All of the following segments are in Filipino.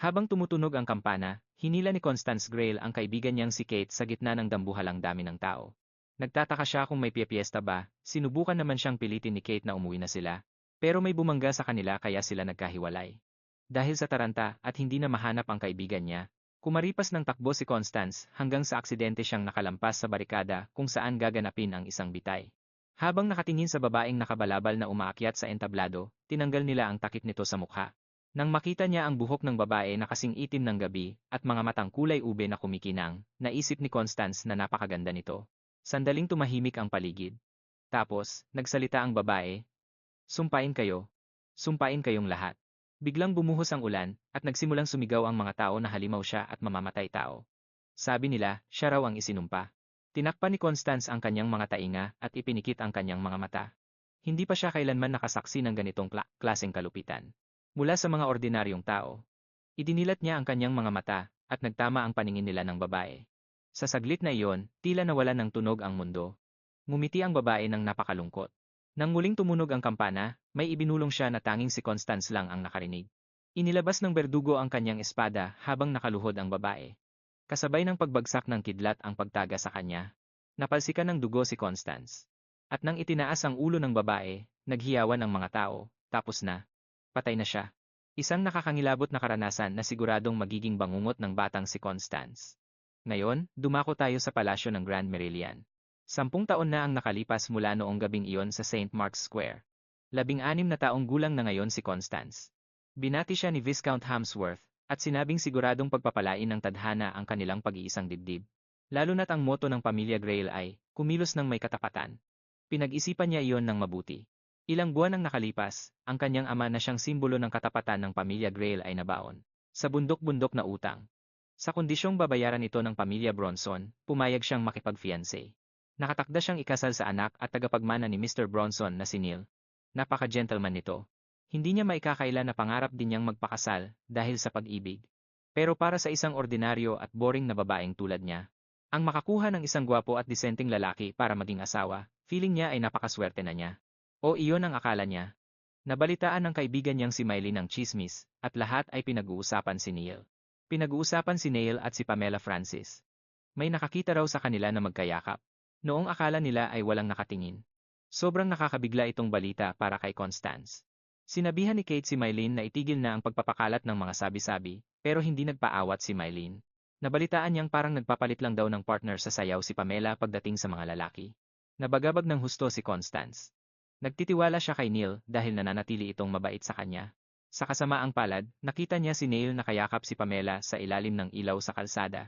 Habang tumutunog ang kampana, hinila ni Constance Grayle ang kaibigan niyang si Kate sa gitna ng dambuhalang dami ng tao. Nagtataka siya kung may piyesta ba, sinubukan naman siyang pilitin ni Kate na umuwi na sila. Pero may bumangga sa kanila kaya sila nagkahiwalay. Dahil sa taranta at hindi na mahanap ang kaibigan niya, kumaripas ng takbo si Constance hanggang sa aksidente siyang nakalampas sa barikada kung saan gaganapin ang isang bitay. Habang nakatingin sa babaeng nakabalabal na umaakyat sa entablado, tinanggal nila ang takip nito sa mukha. Nang makita niya ang buhok ng babae na kasing itim ng gabi at mga matang kulay ube na kumikinang, naisip ni Constance na napakaganda nito. Sandaling tumahimik ang paligid. Tapos, nagsalita ang babae, "Sumpain kayo. Sumpain kayong lahat." Biglang bumuhos ang ulan at nagsimulang sumigaw ang mga tao na halimaw siya at mamamatay tao. Sabi nila, siya raw ang isinumpa. Tinakpan ni Constance ang kanyang mga tainga at ipinikit ang kanyang mga mata. Hindi pa siya kailanman nakasaksi ng ganitong klaseng kalupitan. Mula sa mga ordinaryong tao. Idinilat niya ang kanyang mga mata at nagtama ang paningin nila ng babae. Sa saglit na iyon, tila nawalan ng tunog ang mundo. Ngumiti ang babae ng napakalungkot. Nang muling tumunog ang kampana, may ibinulong siya na tanging si Constance lang ang nakarinig. Inilabas ng berdugo ang kanyang espada habang nakaluhod ang babae. Kasabay ng pagbagsak ng kidlat ang pagtaga sa kanya. Napalsikan ng dugo si Constance. At nang itinaas ang ulo ng babae, naghiyawan ang mga tao, tapos na. Patay na siya. Isang nakakangilabot na karanasan na siguradong magiging bangungot ng batang si Constance. Ngayon, dumako tayo sa palasyo ng Grand Merillian. 10 taon na ang nakalipas mula noong gabing iyon sa St. Mark's Square. 16 na taong gulang na ngayon si Constance. Binati siya ni Viscount Hamsworth at sinabing siguradong pagpapalain ng tadhana ang kanilang pag-iisang dibdib. Lalo na't ang moto ng pamilya Grayle ay, kumilos ng may katapatan. Pinag-isipan niya iyon ng mabuti. Ilang buwan ang nakalipas, ang kanyang ama na siyang simbolo ng katapatan ng pamilya Grayle ay nabaon. Sa bundok-bundok na utang. Sa kondisyong babayaran ito ng pamilya Bronson, pumayag siyang makipag-fiancé. Nakatakda siyang ikasal sa anak at tagapagmana ni Mr. Bronson na si Neil. Napaka-gentleman nito. Hindi niya maikakaila na pangarap din niyang magpakasal dahil sa pag-ibig. Pero para sa isang ordinaryo at boring na babaeng tulad niya, ang makakuha ng isang gwapo at disenteng lalaki para maging asawa, feeling niya ay napakaswerte na niya. O iyon ang akala niya. Nabalitaan ng kaibigan niyang si Miley ng chismis, at lahat ay pinag-uusapan si Neil. Pinag-uusapan si Neil at si Pamela Francis. May nakakita raw sa kanila na magkayakap. Noong akala nila ay walang nakatingin. Sobrang nakakabigla itong balita para kay Constance. Sinabihan ni Kate si Mylene na itigil na ang pagpapakalat ng mga sabi-sabi, pero hindi nagpaawat si Mylene. Nabalitaan niyang parang nagpapalit lang daw ng partner sa sayaw si Pamela pagdating sa mga lalaki. Nabagabag ng husto si Constance. Nagtitiwala siya kay Neil dahil nananatili itong mabait sa kanya. Sa kasamaang palad, nakita niya si Neil nakayakap si Pamela sa ilalim ng ilaw sa kalsada.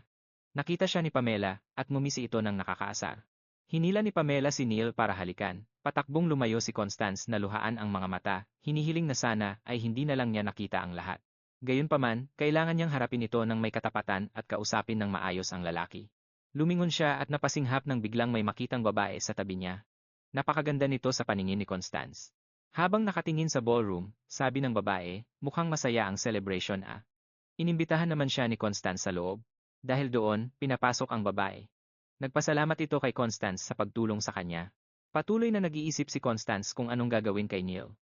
Nakita siya ni Pamela at ngumisi ito ng nakakaasar. Hinila ni Pamela si Neil para halikan. Patakbong lumayo si Constance na luhaan ang mga mata, hinihiling na sana ay hindi na lang niya nakita ang lahat. Gayunpaman, kailangan niyang harapin ito ng may katapatan at kausapin ng maayos ang lalaki. Lumingon siya at napasinghap nang biglang may makitang babae sa tabi niya. Napakaganda nito sa paningin ni Constance. Habang nakatingin sa ballroom, sabi ng babae, mukhang masaya ang celebration ah. Inimbitahan naman siya ni Constance sa loob. Dahil doon, pinapasok ang babae. Nagpasalamat ito kay Constance sa pagtulong sa kanya. Patuloy na nag-iisip si Constance kung anong gagawin kay Neil.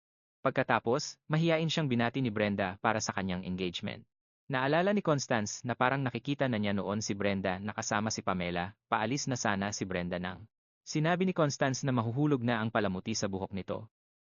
Pagkatapos, mahiyain siyang binati ni Brenda para sa kanyang engagement. Naalala ni Constance na parang nakikita na niya noon si Brenda na kasama si Pamela, paalis na sana si Brenda nang. Sinabi ni Constance na mahuhulog na ang palamuti sa buhok nito.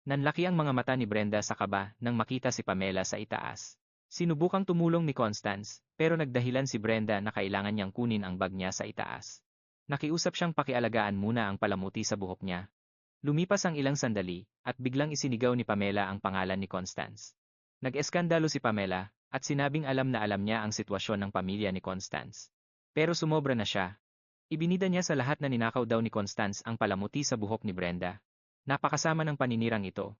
Nanlaki ang mga mata ni Brenda sa kaba nang makita si Pamela sa itaas. Sinubukang tumulong ni Constance, pero nagdahilan si Brenda na kailangan niyang kunin ang bag niya sa itaas. Nakiusap siyang pakialagaan muna ang palamuti sa buhok niya. Lumipas ang ilang sandali, at biglang isinigaw ni Pamela ang pangalan ni Constance. Nag-eskandalo si Pamela, at sinabing alam na alam niya ang sitwasyon ng pamilya ni Constance. Pero sumobra na siya. Ibinida niya sa lahat na ninakaw daw ni Constance ang palamuti sa buhok ni Brenda. Napakasama ng paninirang ito.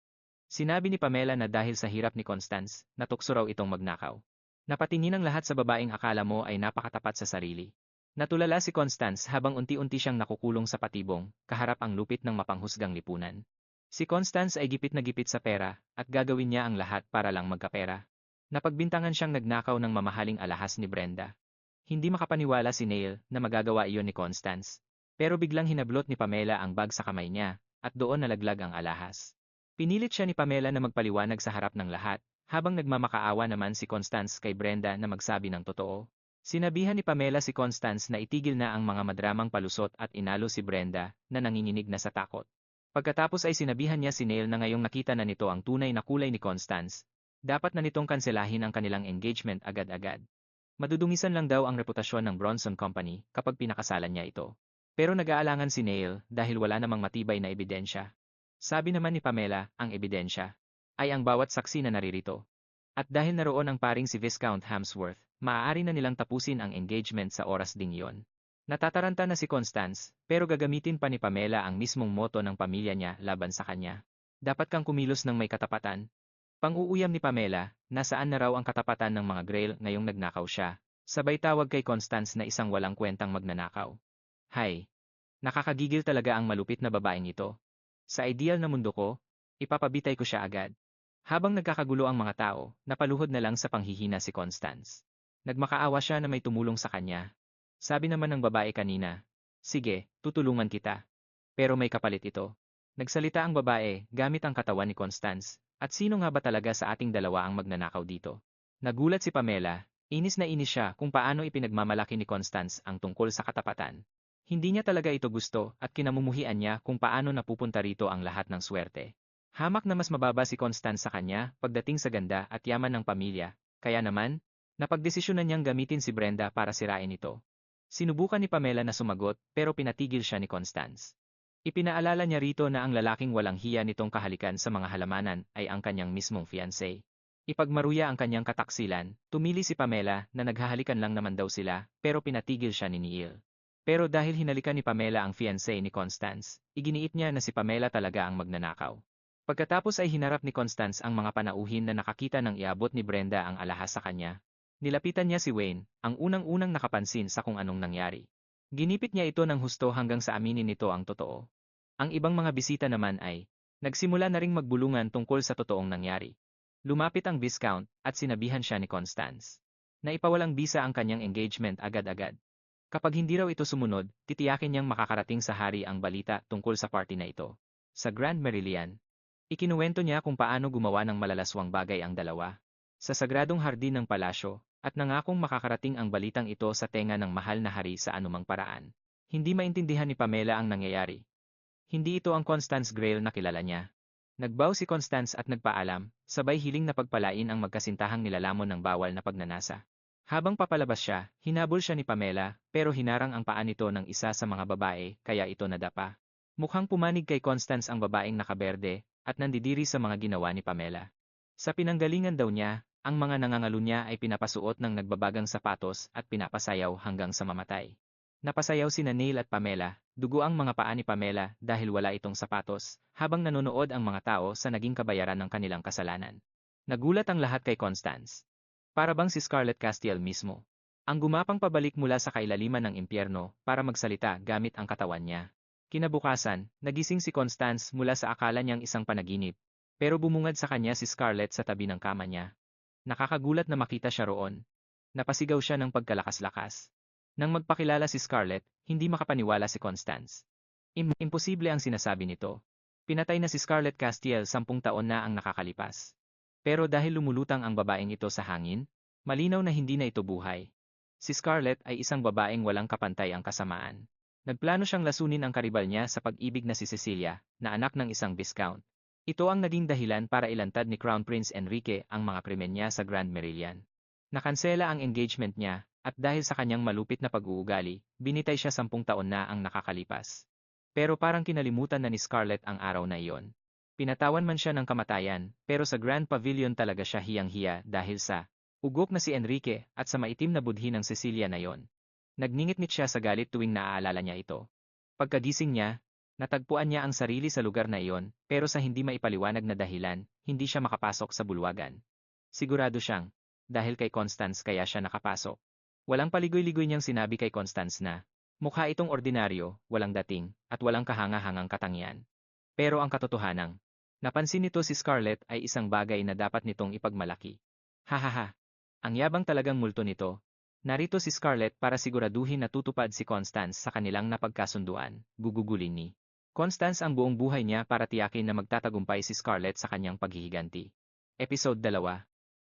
Sinabi ni Pamela na dahil sa hirap ni Constance, natukso raw itong magnakaw. Napatingin ang lahat sa babaeng akala mo ay napakatapat sa sarili. Natulala si Constance habang unti-unti siyang nakukulong sa patibong, kaharap ang lupit ng mapanghusgang lipunan. Si Constance ay gipit na gipit sa pera, at gagawin niya ang lahat para lang magkapera. Napagbintangan siyang nagnakaw ng mamahaling alahas ni Brenda. Hindi makapaniwala si Neil na magagawa iyon ni Constance. Pero biglang hinablot ni Pamela ang bag sa kamay niya, at doon nalaglag ang alahas. Pinilit siya ni Pamela na magpaliwanag sa harap ng lahat, Habang nagmamakaawa naman si Constance kay Brenda na magsabi ng totoo. Sinabihan ni Pamela si Constance na itigil na ang mga madramang palusot at inalo si Brenda na nanginginig na sa takot. Pagkatapos ay sinabihan niya si Neil na ngayong nakita na nito ang tunay na kulay ni Constance, dapat na nitong kanselahin ang kanilang engagement agad-agad. Madudungisan lang daw ang reputasyon ng Bronson Company kapag pinakasalan niya ito. Pero nag-aalangan si Neil dahil wala namang matibay na ebidensya. Sabi naman ni Pamela, ang ebidensya ay ang bawat saksi na naririto. At dahil naroon ang paring si Viscount Hamsworth, maaari na nilang tapusin ang engagement sa oras ding yon. Natataranta na si Constance, pero gagamitin pa ni Pamela ang mismong moto ng pamilya niya laban sa kanya. Dapat kang kumilos ng may katapatan. Pang-uuyam ni Pamela, nasaan na raw ang katapatan ng mga Grail ngayong nagnakaw siya. Sabay tawag kay Constance na isang walang kwentang magnanakaw. Hay! Nakakagigil talaga ang malupit na babaeng ito. Sa ideal na mundo ko, ipapabitay ko siya agad. Habang nagkakagulo ang mga tao, napaluhod na lang sa panghihina si Constance. Nagmakaawa siya na may tumulong sa kanya. Sabi naman ng babae kanina, sige, tutulungan kita. Pero may kapalit ito. Nagsalita ang babae gamit ang katawan ni Constance, at sino nga ba talaga sa ating dalawa ang magnanakaw dito? Nagulat si Pamela, inis na inis siya kung paano ipinagmamalaki ni Constance ang tungkol sa katapatan. Hindi niya talaga ito gusto at kinamumuhian niya kung paano napupunta rito ang lahat ng swerte. Hamak na mas mababa si Constance sa kanya pagdating sa ganda at yaman ng pamilya, kaya naman, napagdesisyonan niyang gamitin si Brenda para sirain ito. Sinubukan ni Pamela na sumagot pero pinatigil siya ni Constance. Ipinaalala niya rito na ang lalaking walang hiya nitong kahalikan sa mga halamanan ay ang kanyang mismong fiancé. Ipagmaruya ang kanyang kataksilan, tumili si Pamela na naghahalikan lang naman daw sila pero pinatigil siya ni Neil. Pero dahil hinalikan ni Pamela ang fiancé ni Constance, iginiit niya na si Pamela talaga ang magnanakaw. Pagkatapos ay hinarap ni Constance ang mga panauhin na nakakita ng iabot ni Brenda ang alahas sa kanya. Nilapitan niya si Wayne, ang unang-unang nakapansin sa kung anong nangyari. Ginipit niya ito ng husto hanggang sa aminin nito ang totoo. Ang ibang mga bisita naman ay, nagsimula na ring magbulungan tungkol sa totoong nangyari. Lumapit ang Viscount at sinabihan siya ni Constance na ipawalang bisa ang kanyang engagement agad-agad. Kapag hindi raw ito sumunod, titiyakin niyang makakarating sa hari ang balita tungkol sa party na ito. Sa Grand Merillian, ikinuwento niya kung paano gumawa ng malalaswang bagay ang dalawa sa sagradong hardin ng palasyo at nangakong makakarating ang balitang ito sa tenga ng mahal na hari sa anumang paraan. Hindi maintindihan ni Pamela ang nangyayari. Hindi ito ang Constance Grail na kilala niya. Nagbaw si Constance at nagpaalam, sabay hiling na pagpalain ang magkasintahang nilalamon ng bawal na pagnanasa. Habang papalabas siya, hinabol siya ni Pamela, pero hinarang ang paa nito ng isa sa mga babae, kaya ito nadapa. Mukhang pumanig kay Constance ang babaeng nakaberde, at nandidiri sa mga ginawa ni Pamela. Sa pinanggalingan daw niya, ang mga nangangalo niya ay pinapasuot ng nagbabagang sapatos at pinapasayaw hanggang sa mamatay. Napasayaw sina Neil at Pamela, dugo ang mga paa ni Pamela dahil wala itong sapatos, habang nanonood ang mga tao sa naging kabayaran ng kanilang kasalanan. Nagulat ang lahat kay Constance. Para bang si Scarlett Castiel mismo. Ang gumapang pabalik mula sa kailaliman ng impyerno para magsalita gamit ang katawan niya. Kinabukasan, nagising si Constance mula sa akala niyang isang panaginip, pero bumungad sa kanya si Scarlett sa tabi ng kama niya. Nakakagulat na makita siya roon. Napasigaw siya ng pagkalakas-lakas. Nang magpakilala si Scarlett, hindi makapaniwala si Constance. Imposible ang sinasabi nito. Pinatay na si Scarlett Castiel 10 taon na ang nakakalipas. Pero dahil lumulutang ang babaeng ito sa hangin, malinaw na hindi na ito buhay. Si Scarlett ay isang babaeng walang kapantay ang kasamaan. Nagplano siyang lasunin ang karibal niya sa pag-ibig na si Cecilia, na anak ng isang Viscount. Ito ang naging dahilan para ilantad ni Crown Prince Enrique ang mga krimen niya sa Grand Merillian. Nakansela ang engagement niya, at dahil sa kanyang malupit na pag-uugali, binitay siya 10 taon na ang nakakalipas. Pero parang kinalimutan na ni Scarlett ang araw na iyon. Pinatawan man siya ng kamatayan, pero sa Grand Pavilion talaga siya hiyang-hiya dahil sa ugok na si Enrique at sa maitim na budhi ng Cecilia na yon. Nagningit-ngit siya sa galit tuwing naaalala niya ito. Pagkagising niya, natagpuan niya ang sarili sa lugar na iyon, pero sa hindi maipaliwanag na dahilan, hindi siya makapasok sa bulwagan. Sigurado siyang, dahil kay Constance kaya siya nakapasok. Walang paligoy-ligoy niyang sinabi kay Constance na, mukha itong ordinaryo, walang dating, at walang kahanga-hangang katangian. Pero ang katotohanan, napansin nito si Scarlett ay isang bagay na dapat nitong ipagmalaki. Hahaha, ang yabang talagang multo nito. Narito si Scarlett para siguraduhin na tutupad si Constance sa kanilang napagkasunduan, gugugulin ni Constance ang buong buhay niya para tiyakin na magtatagumpay si Scarlett sa kanyang paghihiganti. Episode 2.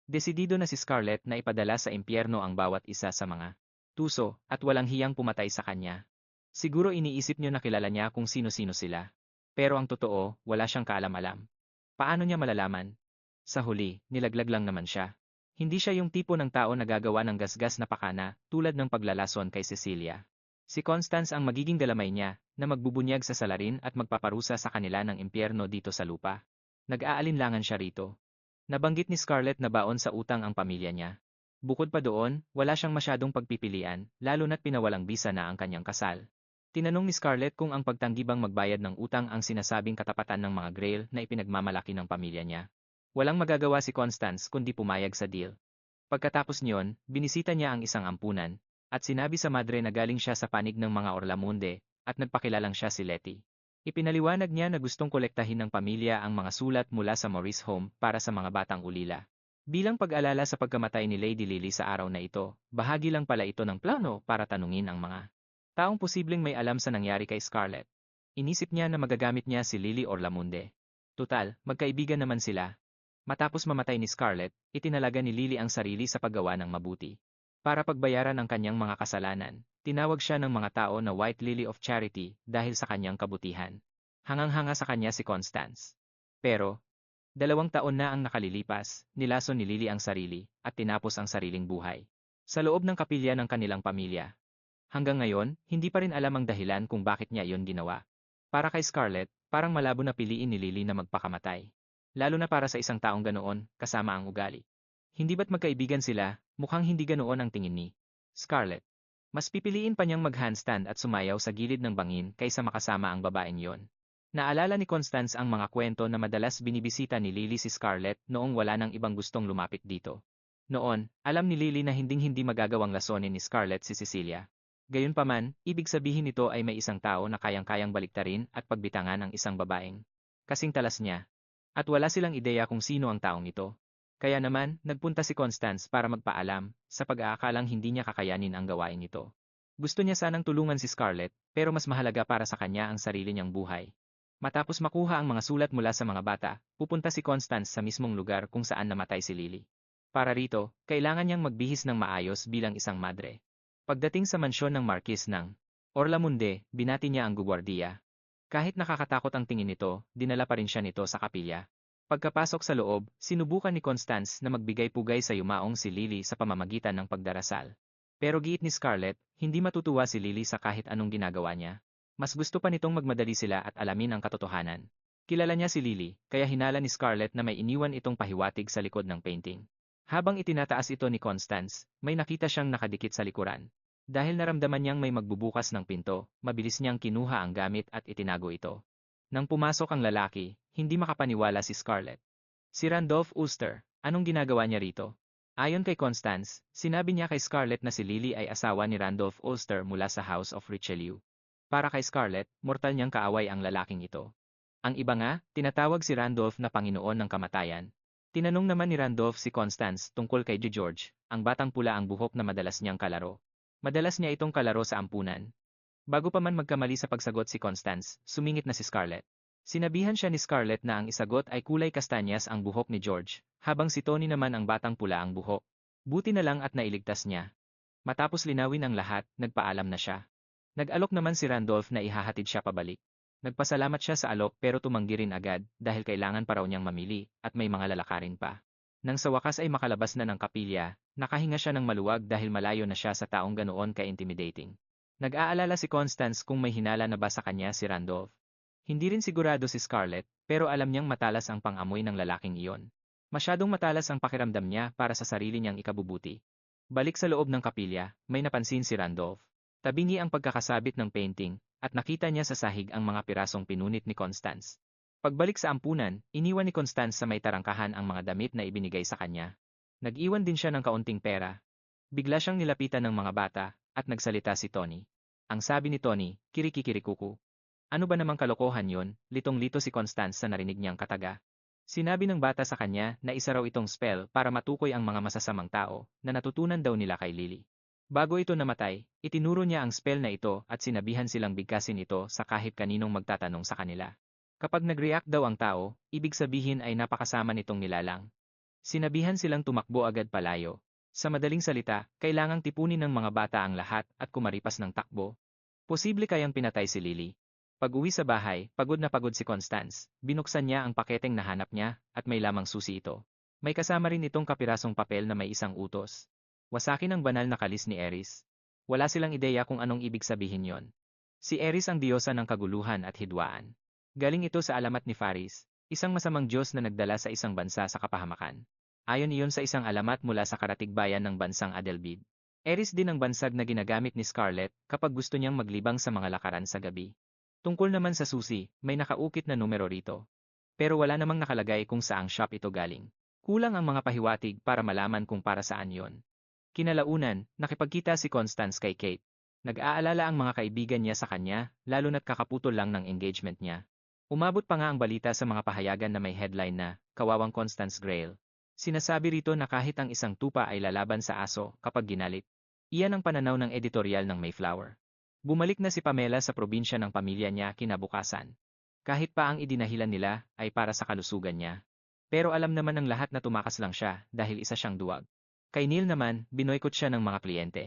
Desidido na si Scarlett na ipadala sa impyerno ang bawat isa sa mga tuso at walang hiyang pumatay sa kanya. Siguro iniisip niyo na kilala niya kung sino-sino sila. Pero ang totoo, wala siyang kaalam-alam. Paano niya malalaman? Sa huli, nilaglag lang naman siya. Hindi siya yung tipo ng tao na gagawa ng gasgas na pakana tulad ng paglalason kay Cecilia. Si Constance ang magiging galamay niya na magbubunyag sa salarin at magpaparusa sa kanila ng impyerno dito sa lupa. Nag-aalinlangan siya rito. Nabanggit ni Scarlett na baon sa utang ang pamilya niya. Bukod pa doon, wala siyang masyadong pagpipilian, lalo na't pinawalang bisa na ang kanyang kasal. Tinanong ni Scarlett kung ang pagtanggibang magbayad ng utang ang sinasabing katapatan ng mga Grail na ipinagmamalaki ng pamilya niya. Walang magagawa si Constance kundi pumayag sa deal. Pagkatapos niyon, binisita niya ang isang ampunan, at sinabi sa madre na galing siya sa panig ng mga Orlamunde, at nagpakilalang siya si Letty. Ipinaliwanag niya na gustong kolektahin ng pamilya ang mga sulat mula sa Maurice Home para sa mga batang ulila. Bilang pag-alala sa pagkamatay ni Lady Lily sa araw na ito, bahagi lang pala ito ng plano para tanungin ang mga taong posibleng may alam sa nangyari kay Scarlett. Inisip niya na magagamit niya si Lily Orlamunde. Tutal, magkaibigan naman sila. Matapos mamatay ni Scarlett, itinalaga ni Lily ang sarili sa paggawa ng mabuti. Para pagbayaran ang kanyang mga kasalanan, tinawag siya ng mga tao na White Lily of Charity dahil sa kanyang kabutihan. Hangang-hanga sa kanya si Constance. Pero, 2 taon na ang nakalilipas, nilason ni Lily ang sarili, at tinapos ang sariling buhay. Sa loob ng kapilya ng kanilang pamilya. Hanggang ngayon, hindi pa rin alam ang dahilan kung bakit niya iyon ginawa. Para kay Scarlett, parang malabo na piliin ni Lily na magpakamatay. Lalo na para sa isang taong ganoon, kasama ang ugali. Hindi ba't magkaibigan sila, mukhang hindi ganoon ang tingin ni Scarlett. Mas pipiliin pa niyang mag-handstand at sumayaw sa gilid ng bangin kaysa makasama ang babaeng yon. Naalala ni Constance ang mga kwento na madalas binibisita ni Lily si Scarlett noong wala nang ibang gustong lumapit dito. Noon, alam ni Lily na hinding-hindi magagawang lasonin ni Scarlett si Cecilia. Gayunpaman, ibig sabihin nito ay may isang tao na kayang-kayang baliktarin at pagbitangan ang isang babaeng kasing talas niya. At wala silang ideya kung sino ang taong ito. Kaya naman, nagpunta si Constance para magpaalam, sa pag-aakalang hindi niya kakayanin ang gawain ito. Gusto niya sanang tulungan si Scarlett, pero mas mahalaga para sa kanya ang sarili niyang buhay. Matapos makuha ang mga sulat mula sa mga bata, pupunta si Constance sa mismong lugar kung saan namatay si Lily. Para rito, kailangan niyang magbihis ng maayos bilang isang madre. Pagdating sa mansyon ng Marquis ng Orlamunde, binati niya ang gugwardiya. Kahit nakakatakot ang tingin nito, dinala pa rin siya nito sa kapilya. Pagkapasok sa loob, sinubukan ni Constance na magbigay-pugay sa yumaong si Lily sa pamamagitan ng pagdarasal. Pero giit ni Scarlett, hindi matutuwa si Lily sa kahit anong ginagawa niya. Mas gusto pa nitong magmadali sila at alamin ang katotohanan. Kilala niya si Lily, kaya hinala ni Scarlett na may iniwan itong pahiwatig sa likod ng painting. Habang itinataas ito ni Constance, may nakita siyang nakadikit sa likuran. Dahil naramdaman niyang may magbubukas ng pinto, mabilis niyang kinuha ang gamit at itinago ito. Nang pumasok ang lalaki, hindi makapaniwala si Scarlett. Si Randolph Ulster, anong ginagawa niya rito? Ayon kay Constance, sinabi niya kay Scarlett na si Lily ay asawa ni Randolph Ulster mula sa House of Richelieu. Para kay Scarlett, mortal niyang kaaway ang lalaking ito. Ang iba nga, tinatawag si Randolph na Panginoon ng Kamatayan. Tinanong naman ni Randolph si Constance tungkol kay George, ang batang pula ang buhok na madalas niyang kalaro. Madalas niya itong kalaro sa ampunan. Bago pa man magkamali sa pagsagot si Constance, sumingit na si Scarlett. Sinabihan siya ni Scarlett na ang isagot ay kulay kastanyas ang buhok ni George, habang si Tony naman ang batang pula ang buhok. Buti na lang at nailigtas niya. Matapos linawin ang lahat, nagpaalam na siya. Nag-alok naman si Randolph na ihahatid siya pabalik. Nagpasalamat siya sa alok pero tumanggi rin agad dahil kailangan pa raw niyang mamili at may mga lalakarin pa. Nang sa wakas ay makalabas na ng kapilya, nakahinga siya ng maluwag dahil malayo na siya sa taong ganoon ka-intimidating. Nag-aalala si Constance kung may hinala na ba sa kanya si Randolph. Hindi rin sigurado si Scarlett, pero alam niyang matalas ang pang-amoy ng lalaking iyon. Masyadong matalas ang pakiramdam niya para sa sarili niyang ikabubuti. Balik sa loob ng kapilya, may napansin si Randolph. Tabingi ang pagkakasabit ng painting, at nakita niya sa sahig ang mga pirasong pinunit ni Constance. Pagbalik sa ampunan, iniwan ni Constance sa may tarangkahan ang mga damit na ibinigay sa kanya. Nag-iwan din siya ng kaunting pera. Bigla siyang nilapitan ng mga bata, at nagsalita si Tony. Ang sabi ni Tony, kirikikirikuku. Ano ba namang kalokohan yon? Litong-lito si Constance sa narinig niyang kataga. Sinabi ng bata sa kanya na isa raw itong spell para matukoy ang mga masasamang tao na natutunan daw nila kay Lily. Bago ito namatay, itinuro niya ang spell na ito at sinabihan silang bigkasin ito sa kahit kaninong magtatanong sa kanila. Kapag nag-react daw ang tao, ibig sabihin ay napakasama nitong nilalang. Sinabihan silang tumakbo agad palayo. Sa madaling salita, kailangang tipunin ng mga bata ang lahat at kumaripas ng takbo. Posible kayang pinatay si Lily. Pag-uwi sa bahay, pagod na pagod si Constance. Binuksan niya ang paketeng nahanap niya at may lamang susi ito. May kasama rin itong kapirasong papel na may isang utos. Wasakin ang banal na kalis ni Eris. Wala silang ideya kung anong ibig sabihin yon. Si Eris ang diyosa ng kaguluhan at hidwaan. Galing ito sa alamat ni Faris, isang masamang Diyos na nagdala sa isang bansa sa kapahamakan. Ayon iyon sa isang alamat mula sa karatigbayan ng bansang Adelbid. Eris din ang bansag na ginagamit ni Scarlett kapag gusto niyang maglibang sa mga lakaran sa gabi. Tungkol naman sa susi, may nakaukit na numero rito. Pero wala namang nakalagay kung saang shop ito galing. Kulang ang mga pahiwatig para malaman kung para saan yon. Kinalaunan, nakipagkita si Constance kay Kate. Nag-aalala ang mga kaibigan niya sa kanya, lalo na't kakaputol lang ng engagement niya. Umabot pa nga ang balita sa mga pahayagan na may headline na, Kawawang Constance Grail. Sinasabi rito na kahit ang isang tupa ay lalaban sa aso kapag ginalit. Iyan ang pananaw ng editorial ng Mayflower. Bumalik na si Pamela sa probinsya ng pamilya niya kinabukasan. Kahit pa ang idinahilan nila ay para sa kalusugan niya. Pero alam naman ng lahat na tumakas lang siya dahil isa siyang duwag. Kay Neil naman, binoykot siya ng mga kliyente.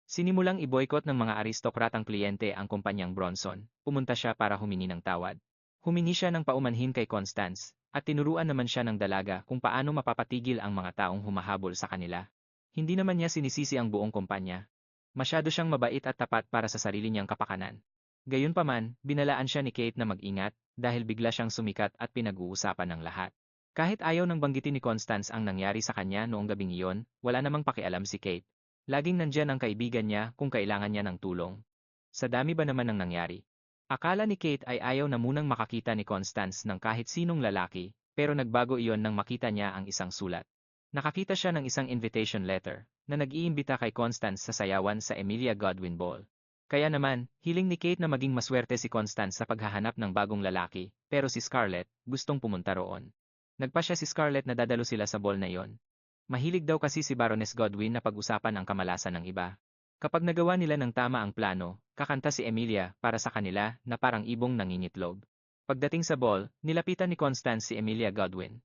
Sinimulang iboykot ng mga aristokratang kliyente ang kumpanyang Bronson. Pumunta siya para humingi ng tawad. Humingi siya ng paumanhin kay Constance, at tinuruan naman siya ng dalaga kung paano mapapatigil ang mga taong humahabol sa kanila. Hindi naman niya sinisisi ang buong kumpanya. Masyado siyang mabait at tapat para sa sarili niyang kapakanan. Gayunpaman, binalaan siya ni Kate na mag-ingat dahil bigla siyang sumikat at pinag-uusapan ng lahat. Kahit ayaw nang banggitin ni Constance ang nangyari sa kanya noong gabing iyon, wala namang pakialam si Kate. Laging nandyan ang kaibigan niya kung kailangan niya ng tulong. Sa dami ba naman ng nangyari? Akala ni Kate ay ayaw na munang makakita ni Constance ng kahit sinong lalaki, pero nagbago iyon nang makita niya ang isang sulat. Nakakita siya ng isang invitation letter na nag-iimbita kay Constance sa sayawan sa Emilia Godwin Ball. Kaya naman, hiling ni Kate na maging maswerte si Constance sa paghahanap ng bagong lalaki, pero si Scarlett gustong pumunta roon. Nagpa siya si Scarlett na dadalo sila sa ball na iyon. Mahilig daw kasi si Baroness Godwin na pag-usapan ang kamalasan ng iba. Kapag nagawa nila ng tama ang plano, kakanta si Emilia para sa kanila na parang ibong nangingitlog. Pagdating sa ball, nilapitan ni Constance si Emilia Godwin.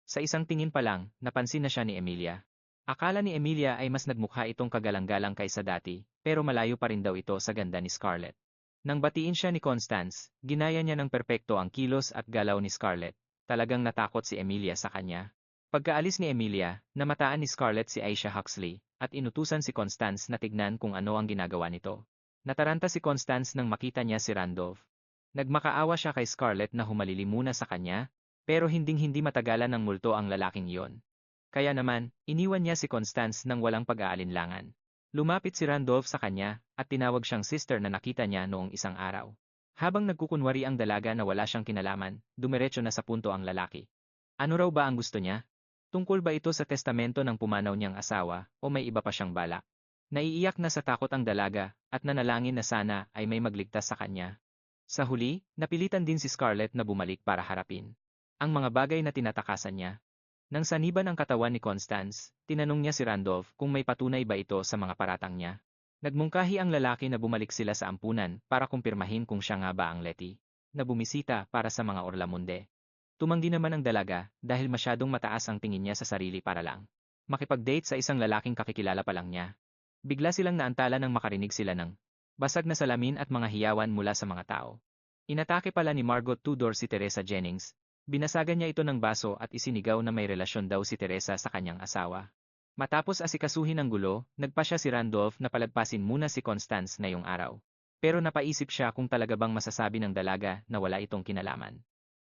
Sa isang tingin pa lang, napansin na siya ni Emilia. Akala ni Emilia ay mas nagmukha itong kagalang-galang kaysa dati, pero malayo pa rin daw ito sa ganda ni Scarlett. Nang batiin siya ni Constance, ginaya niya ng perpekto ang kilos at galaw ni Scarlett. Talagang natakot si Emilia sa kanya. Pagkaalis ni Emilia, namataan ni Scarlett si Aisha Huxley, at inutusan si Constance na tignan kung ano ang ginagawa nito. Nataranta si Constance nang makita niya si Randolph. Nagmakaawa siya kay Scarlett na humalili muna sa kanya, pero hinding-hindi matagalan ng multo ang lalaking iyon. Kaya naman, iniwan niya si Constance nang walang pag-aalinlangan. Lumapit si Randolph sa kanya, at tinawag siyang sister na nakita niya noong isang araw. Habang nagkukunwari ang dalaga na wala siyang kinalaman, dumiretso na sa punto ang lalaki. Ano raw ba ang gusto niya? Tungkol ba ito sa testamento ng pumanaw niyang asawa, o may iba pa siyang balak? Naiiyak na sa takot ang dalaga, at nanalangin na sana ay may magligtas sa kanya. Sa huli, napilitan din si Scarlett na bumalik para harapin ang mga bagay na tinatakasan niya. Nang saniban ang katawan ni Constance, tinanong niya si Randolph kung may patunay ba ito sa mga paratang niya. Nagmungkahi ang lalaki na bumalik sila sa ampunan para kumpirmahin kung siya nga ba ang Letty na bumisita para sa mga Orlamunde. Tumanggi naman ang dalaga dahil masyadong mataas ang tingin niya sa sarili para lang makipag-date sa isang lalaking kakikilala pa lang niya. Bigla silang naantala nang makarinig sila ng basag na salamin at mga hiyawan mula sa mga tao. Inatake pala ni Margot Tudor si Teresa Jennings. Binasagan niya ito ng baso at isinigaw na may relasyon daw si Teresa sa kanyang asawa. Matapos asikasuhin ang gulo, nagpa siya si Randolph na palagpasin muna si Constance ngayong araw. Pero napaisip siya kung talaga bang masasabi ng dalaga na wala itong kinalaman.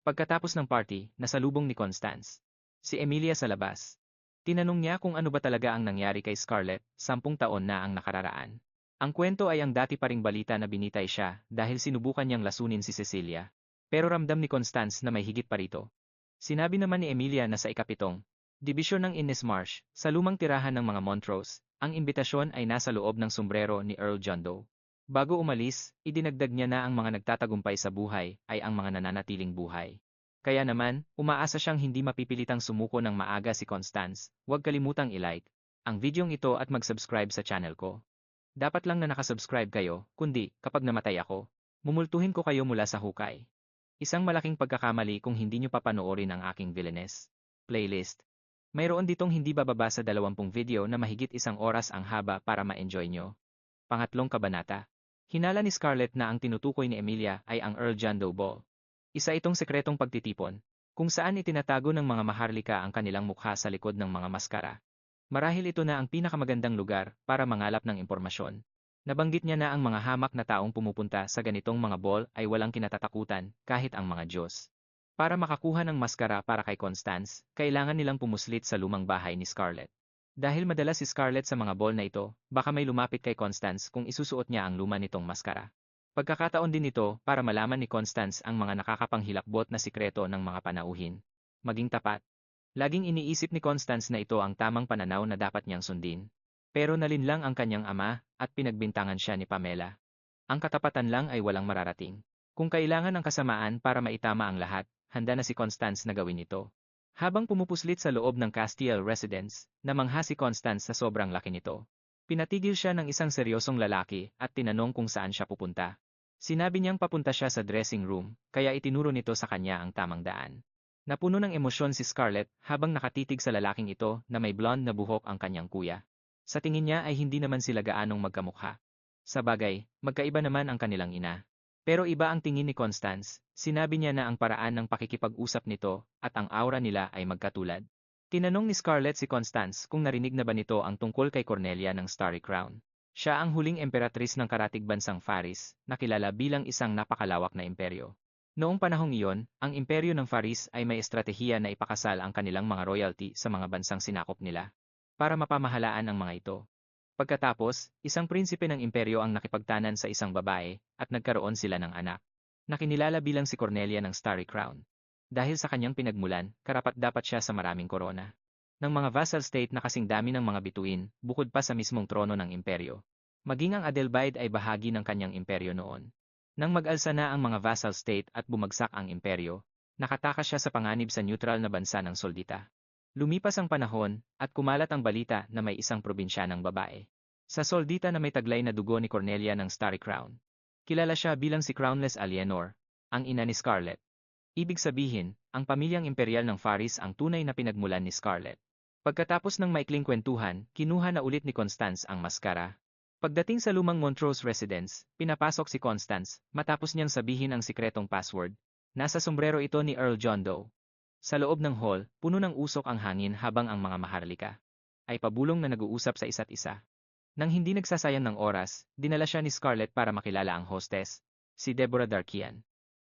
Pagkatapos ng party, nasalubong ni Constance si Emilia sa labas. Tinanong niya kung ano ba talaga ang nangyari kay Scarlett, 10 taon na ang nakararaan. Ang kwento ay ang dati pa ring balita na binitay siya dahil sinubukan niyang lasunin si Cecilia. Pero ramdam ni Constance na may higit pa rito. Sinabi naman ni Emilia na sa ikapitong Dibisyon ng Innis Marsh, sa lumang tirahan ng mga Montrose, ang imbitasyon ay nasa loob ng sombrero ni Earl John Doe. Bago umalis, idinagdag niya na ang mga nagtatagumpay sa buhay ay ang mga nananatiling buhay. Kaya naman, umaasa siyang hindi mapipilitang sumuko ng maaga si Constance. Huwag kalimutang i-like ang videong ito at mag-subscribe sa channel ko. Dapat lang na nakasubscribe kayo, kundi kapag namatay ako, mumultuhin ko kayo mula sa hukay. Isang malaking pagkakamali kung hindi nyo papanoorin ang aking villainess playlist. Mayroon ditong hindi bababa sa 20 video na mahigit 1 oras ang haba para ma-enjoy nyo. Pangatlong kabanata. Hinala ni Scarlett na ang tinutukoy ni Emilia ay ang Earl John Doe Ball. Isa itong sekretong pagtitipon, kung saan itinatago ng mga maharlika ang kanilang mukha sa likod ng mga maskara. Marahil ito na ang pinakamagandang lugar para mangalap ng impormasyon. Nabanggit niya na ang mga hamak na taong pumupunta sa ganitong mga ball ay walang kinatatakutan kahit ang mga Diyos. Para makakuha ng maskara para kay Constance, kailangan nilang pumuslit sa lumang bahay ni Scarlett. Dahil madalas si Scarlett sa mga ball na ito, baka may lumapit kay Constance kung isusuot niya ang luma nitong maskara. Pagkakataon din ito para malaman ni Constance ang mga nakakapanghilakbot na sikreto ng mga panauhin. Maging tapat. Laging iniisip ni Constance na ito ang tamang pananaw na dapat niyang sundin. Pero nalinlang ang kanyang ama at pinagbintangan siya ni Pamela. Ang katapatan lang ay walang mararating. Kung kailangan ng kasamaan para maitama ang lahat, handa na si Constance na gawin ito. Habang pumupuslit sa loob ng Castiel residence, namangha si Constance sa sobrang laki nito. Pinatigil siya ng isang seryosong lalaki at tinanong kung saan siya pupunta. Sinabi niyang papunta siya sa dressing room, kaya itinuro nito sa kanya ang tamang daan. Napuno ng emosyon si Scarlett habang nakatitig sa lalaking ito na may blonde na buhok ang kanyang kuya. Sa tingin niya ay hindi naman sila gaanong magkamukha. Sa bagay, magkaiba naman ang kanilang ina. Pero iba ang tingin ni Constance, sinabi niya na ang paraan ng pakikipag-usap nito at ang aura nila ay magkatulad. Tinanong ni Scarlett si Constance kung narinig na ba nito ang tungkol kay Cornelia ng Starry Crown. Siya ang huling emperatris ng karatig bansang Faris, na kilala bilang isang napakalawak na imperyo. Noong panahong iyon, ang imperyo ng Faris ay may estratehiya na ipakasal ang kanilang mga royalty sa mga bansang sinakop nila, para mapamahalaan ang mga ito. Pagkatapos, isang prinsipe ng imperyo ang nakipagtanan sa isang babae, at nagkaroon sila ng anak, na kinilala bilang si Cornelia ng Starry Crown. Dahil sa kanyang pinagmulan, karapat-dapat siya sa maraming korona. Ng mga vassal state na kasing dami ng mga bituin, bukod pa sa mismong trono ng imperyo. Maging ang Adelbaid ay bahagi ng kanyang imperyo noon. Nang mag-alsa na ang mga vassal state at bumagsak ang imperyo, nakatakas siya sa panganib sa neutral na bansa ng Soldita. Lumipas ang panahon, at kumalat ang balita na may isang probinsyanang babae sa Soldita na may taglay na dugo ni Cornelia ng Starry Crown. Kilala siya bilang si Crownless Alienor, ang ina ni Scarlett. Ibig sabihin, ang pamilyang imperial ng Faris ang tunay na pinagmulan ni Scarlett. Pagkatapos ng maikling kwentuhan, kinuha na ulit ni Constance ang maskara. Pagdating sa lumang Montrose residence, pinapasok si Constance, matapos niyang sabihin ang sikretong password. Nasa sombrero ito ni Earl John Doe. Sa loob ng hall, puno ng usok ang hangin habang ang mga maharlika ay pabulong na nag-uusap sa isa't isa. Nang hindi nagsasayang ng oras, dinala siya ni Scarlett para makilala ang hostess, si Deborah Darkian.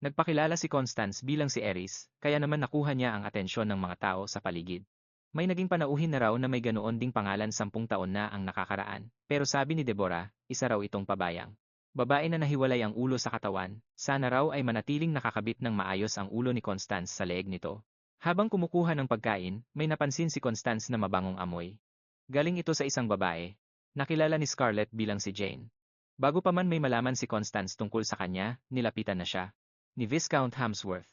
Nagpakilala si Constance bilang si Eris, kaya naman nakuha niya ang atensyon ng mga tao sa paligid. May naging panauhin na raw na may ganoon ding pangalan 10 taon na ang nakakaraan, pero sabi ni Deborah, isa raw itong pabayang babae na nahiwalay ang ulo sa katawan, sana raw ay manatiling nakakabit ng maayos ang ulo ni Constance sa leeg nito. Habang kumukuha ng pagkain, may napansin si Constance na mabangong amoy. Galing ito sa isang babae, nakilala ni Scarlett bilang si Jane. Bago pa man may malaman si Constance tungkol sa kanya, nilapitan na siya ni Viscount Hamsworth.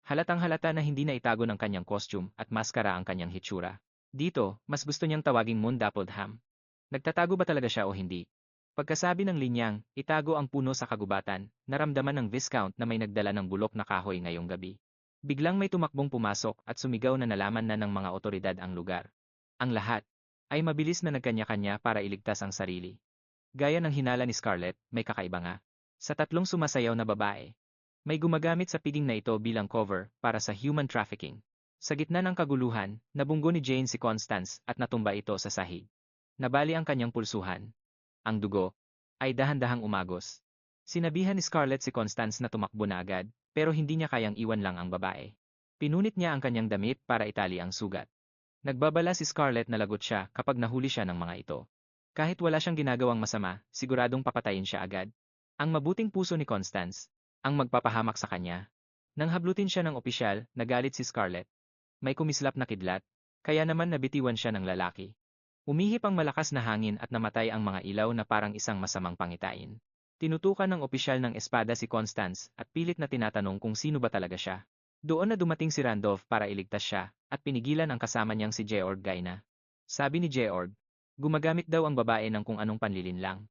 Halatang halata na hindi na itago ng kanyang costume at maskara ang kanyang hitsura. Dito, mas gusto niyang tawaging Moon Dappled Ham. Nagtatago ba talaga siya o hindi? Pagkasabi ng linyang, itago ang puno sa kagubatan, naramdaman ng Viscount na may nagdala ng bulok na kahoy ngayong gabi. Biglang may tumakbong pumasok at sumigaw na nalaman na ng mga otoridad ang lugar. Ang lahat ay mabilis na nagkanya-kanya para iligtas ang sarili. Gaya ng hinala ni Scarlett, may kakaiba nga. Sa 3 sumasayaw na babae, may gumagamit sa piging na ito bilang cover para sa human trafficking. Sa gitna ng kaguluhan, nabunggo ni Jane si Constance at natumba ito sa sahig. Nabali ang kanyang pulsuhan. Ang dugo ay dahan-dahang umagos. Sinabihan ni Scarlett si Constance na tumakbo na agad, pero hindi niya kayang iwan lang ang babae. Pinunit niya ang kanyang damit para itali ang sugat. Nagbabala si Scarlett na lagot siya kapag nahuli siya ng mga ito. Kahit wala siyang ginagawang masama, siguradong papatayin siya agad. Ang mabuting puso ni Constance ang magpapahamak sa kanya. Nang hablutin siya ng opisyal, nagalit si Scarlett. May kumislap na kidlat, kaya naman nabitiwan siya ng lalaki. Umihip ang malakas na hangin at namatay ang mga ilaw na parang isang masamang pangitain. Tinutukan ng opisyal ng espada si Constance at pilit na tinatanong kung sino ba talaga siya. Doon na dumating si Randolph para iligtas siya at pinigilan ang kasama niyang si Georg Gaina. Sabi ni Georg, gumagamit daw ang babae ng kung anong panlilinlang.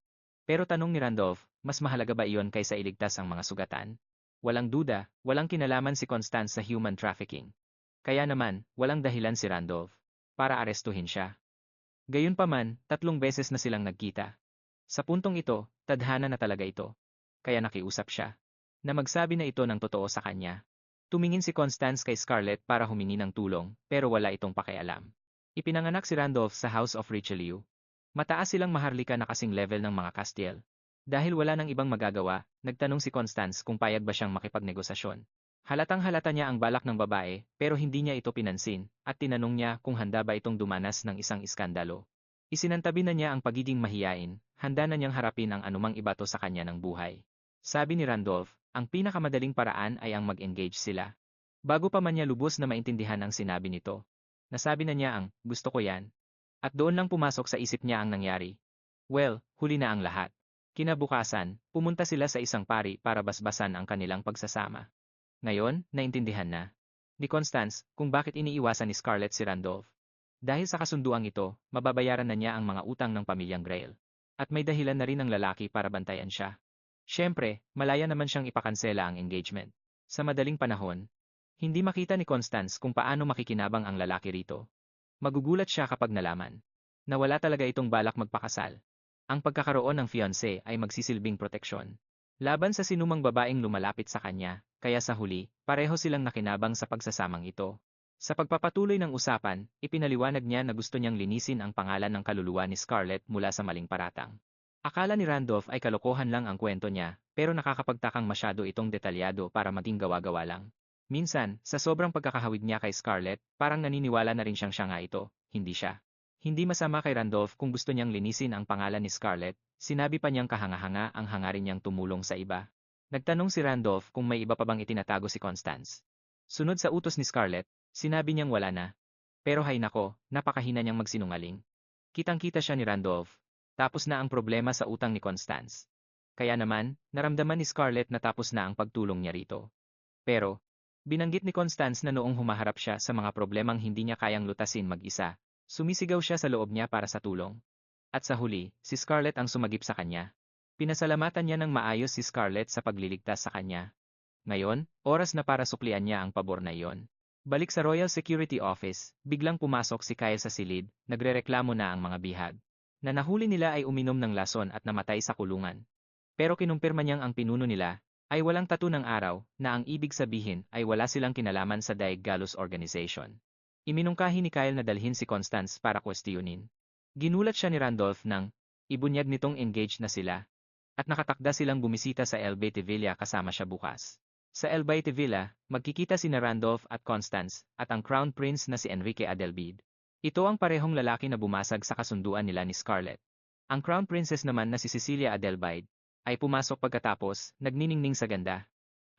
Pero tanong ni Randolph, mas mahalaga ba iyon kaysa iligtas ang mga sugatan? Walang duda, walang kinalaman si Constance sa human trafficking. Kaya naman, walang dahilan si Randolph. para arestuhin siya. Gayunpaman, 3 beses na silang nagkita. Sa puntong ito, tadhana na talaga ito. Kaya nakiusap siya na magsabi na ito ng totoo sa kanya. Tumingin si Constance kay Scarlett para humingi ng tulong, pero wala itong pakialam. Ipinanganak si Randolph sa House of Richelieu. Mataas silang maharlika na kasing level ng mga Castiel. Dahil wala nang ibang magagawa, nagtanong si Constance kung payag ba siyang makipagnegosasyon. Halatang-halata niya ang balak ng babae, pero hindi niya ito pinansin, at tinanong niya kung handa ba itong dumanas ng isang iskandalo. Isinantabi na niya ang pagiging mahiyain, handa na niyang harapin ang anumang ibato sa kanya ng buhay. Sabi ni Randolph, ang pinakamadaling paraan ay ang mag-engage sila. Bago pa man niya lubos na maintindihan ang sinabi nito. Nasabi na niya ang, gusto ko yan. At doon lang pumasok sa isip niya ang nangyari. Well, huli na ang lahat. Kinabukasan, pumunta sila sa isang pari para basbasan ang kanilang pagsasama. Ngayon, naintindihan na ni Constance kung bakit iniiwasan ni Scarlett si Randolph. Dahil sa kasunduang ito, mababayaran na niya ang mga utang ng pamilyang Grail. At may dahilan na rin ang lalaki para bantayan siya. Siyempre, malaya naman siyang ipakansela ang engagement. Sa madaling panahon, hindi makita ni Constance kung paano makikinabang ang lalaki rito. Magugulat siya kapag nalaman na wala talaga itong balak magpakasal. Ang pagkakaroon ng fiancé ay magsisilbing proteksyon laban sa sinumang babaeng lumalapit sa kanya, kaya sa huli, pareho silang nakinabang sa pagsasamang ito. Sa pagpapatuloy ng usapan, ipinaliwanag niya na gusto niyang linisin ang pangalan ng kaluluwa ni Scarlett mula sa maling paratang. Akala ni Randolph ay kalokohan lang ang kwento niya, pero nakakapagtakang masyado itong detalyado para maging gawa-gawa lang. Minsan, sa sobrang pagkakahawig niya kay Scarlett, parang naniniwala na rin siyang siya nga ito, hindi siya. Hindi masama kay Randolph kung gusto niyang linisin ang pangalan ni Scarlett, sinabi pa niyang kahanga-hanga ang hangarin niyang tumulong sa iba. Nagtanong si Randolph kung may iba pa bang itinatago si Constance. Sunod sa utos ni Scarlett, sinabi niyang wala na. Pero hay nako, napakahina niyang magsinungaling. Kitang-kita siya ni Randolph. Tapos na ang problema sa utang ni Constance. Kaya naman, naramdaman ni Scarlett na tapos na ang pagtulong niya rito. Pero, binanggit ni Constance na noong humaharap siya sa mga problemang hindi niya kayang lutasin mag-isa, sumisigaw siya sa loob niya para sa tulong. At sa huli, si Scarlett ang sumagip sa kanya. Pinasalamatan niya ng maayos si Scarlett sa pagliligtas sa kanya. Ngayon, oras na para suklian niya ang pabor na iyon. Balik sa Royal Security Office, biglang pumasok si Kyle sa silid, nagrereklamo na ang mga bihag. Na nahuli nila ay uminom ng lason at namatay sa kulungan. Pero kinumpirma niyang ang pinuno nila ay walang tattoo ng araw na ang ibig sabihin ay wala silang kinalaman sa Daig Galus Organization. Iminungkahi ni Kyle na dalhin si Constance para kwestiyonin. Ginulat siya ni Randolph nang ibunyag nitong engaged na sila at nakatakda silang bumisita sa El Bete Villa kasama siya bukas. Sa El Bete Villa, magkikita sina Randolph at Constance at ang Crown Prince na si Enrique Adelbide. Ito ang parehong lalaki na bumasag sa kasunduan nila ni Scarlett. Ang Crown Princess naman na si Cecilia Adelbide ay pumasok pagkatapos, nagniningning sa ganda.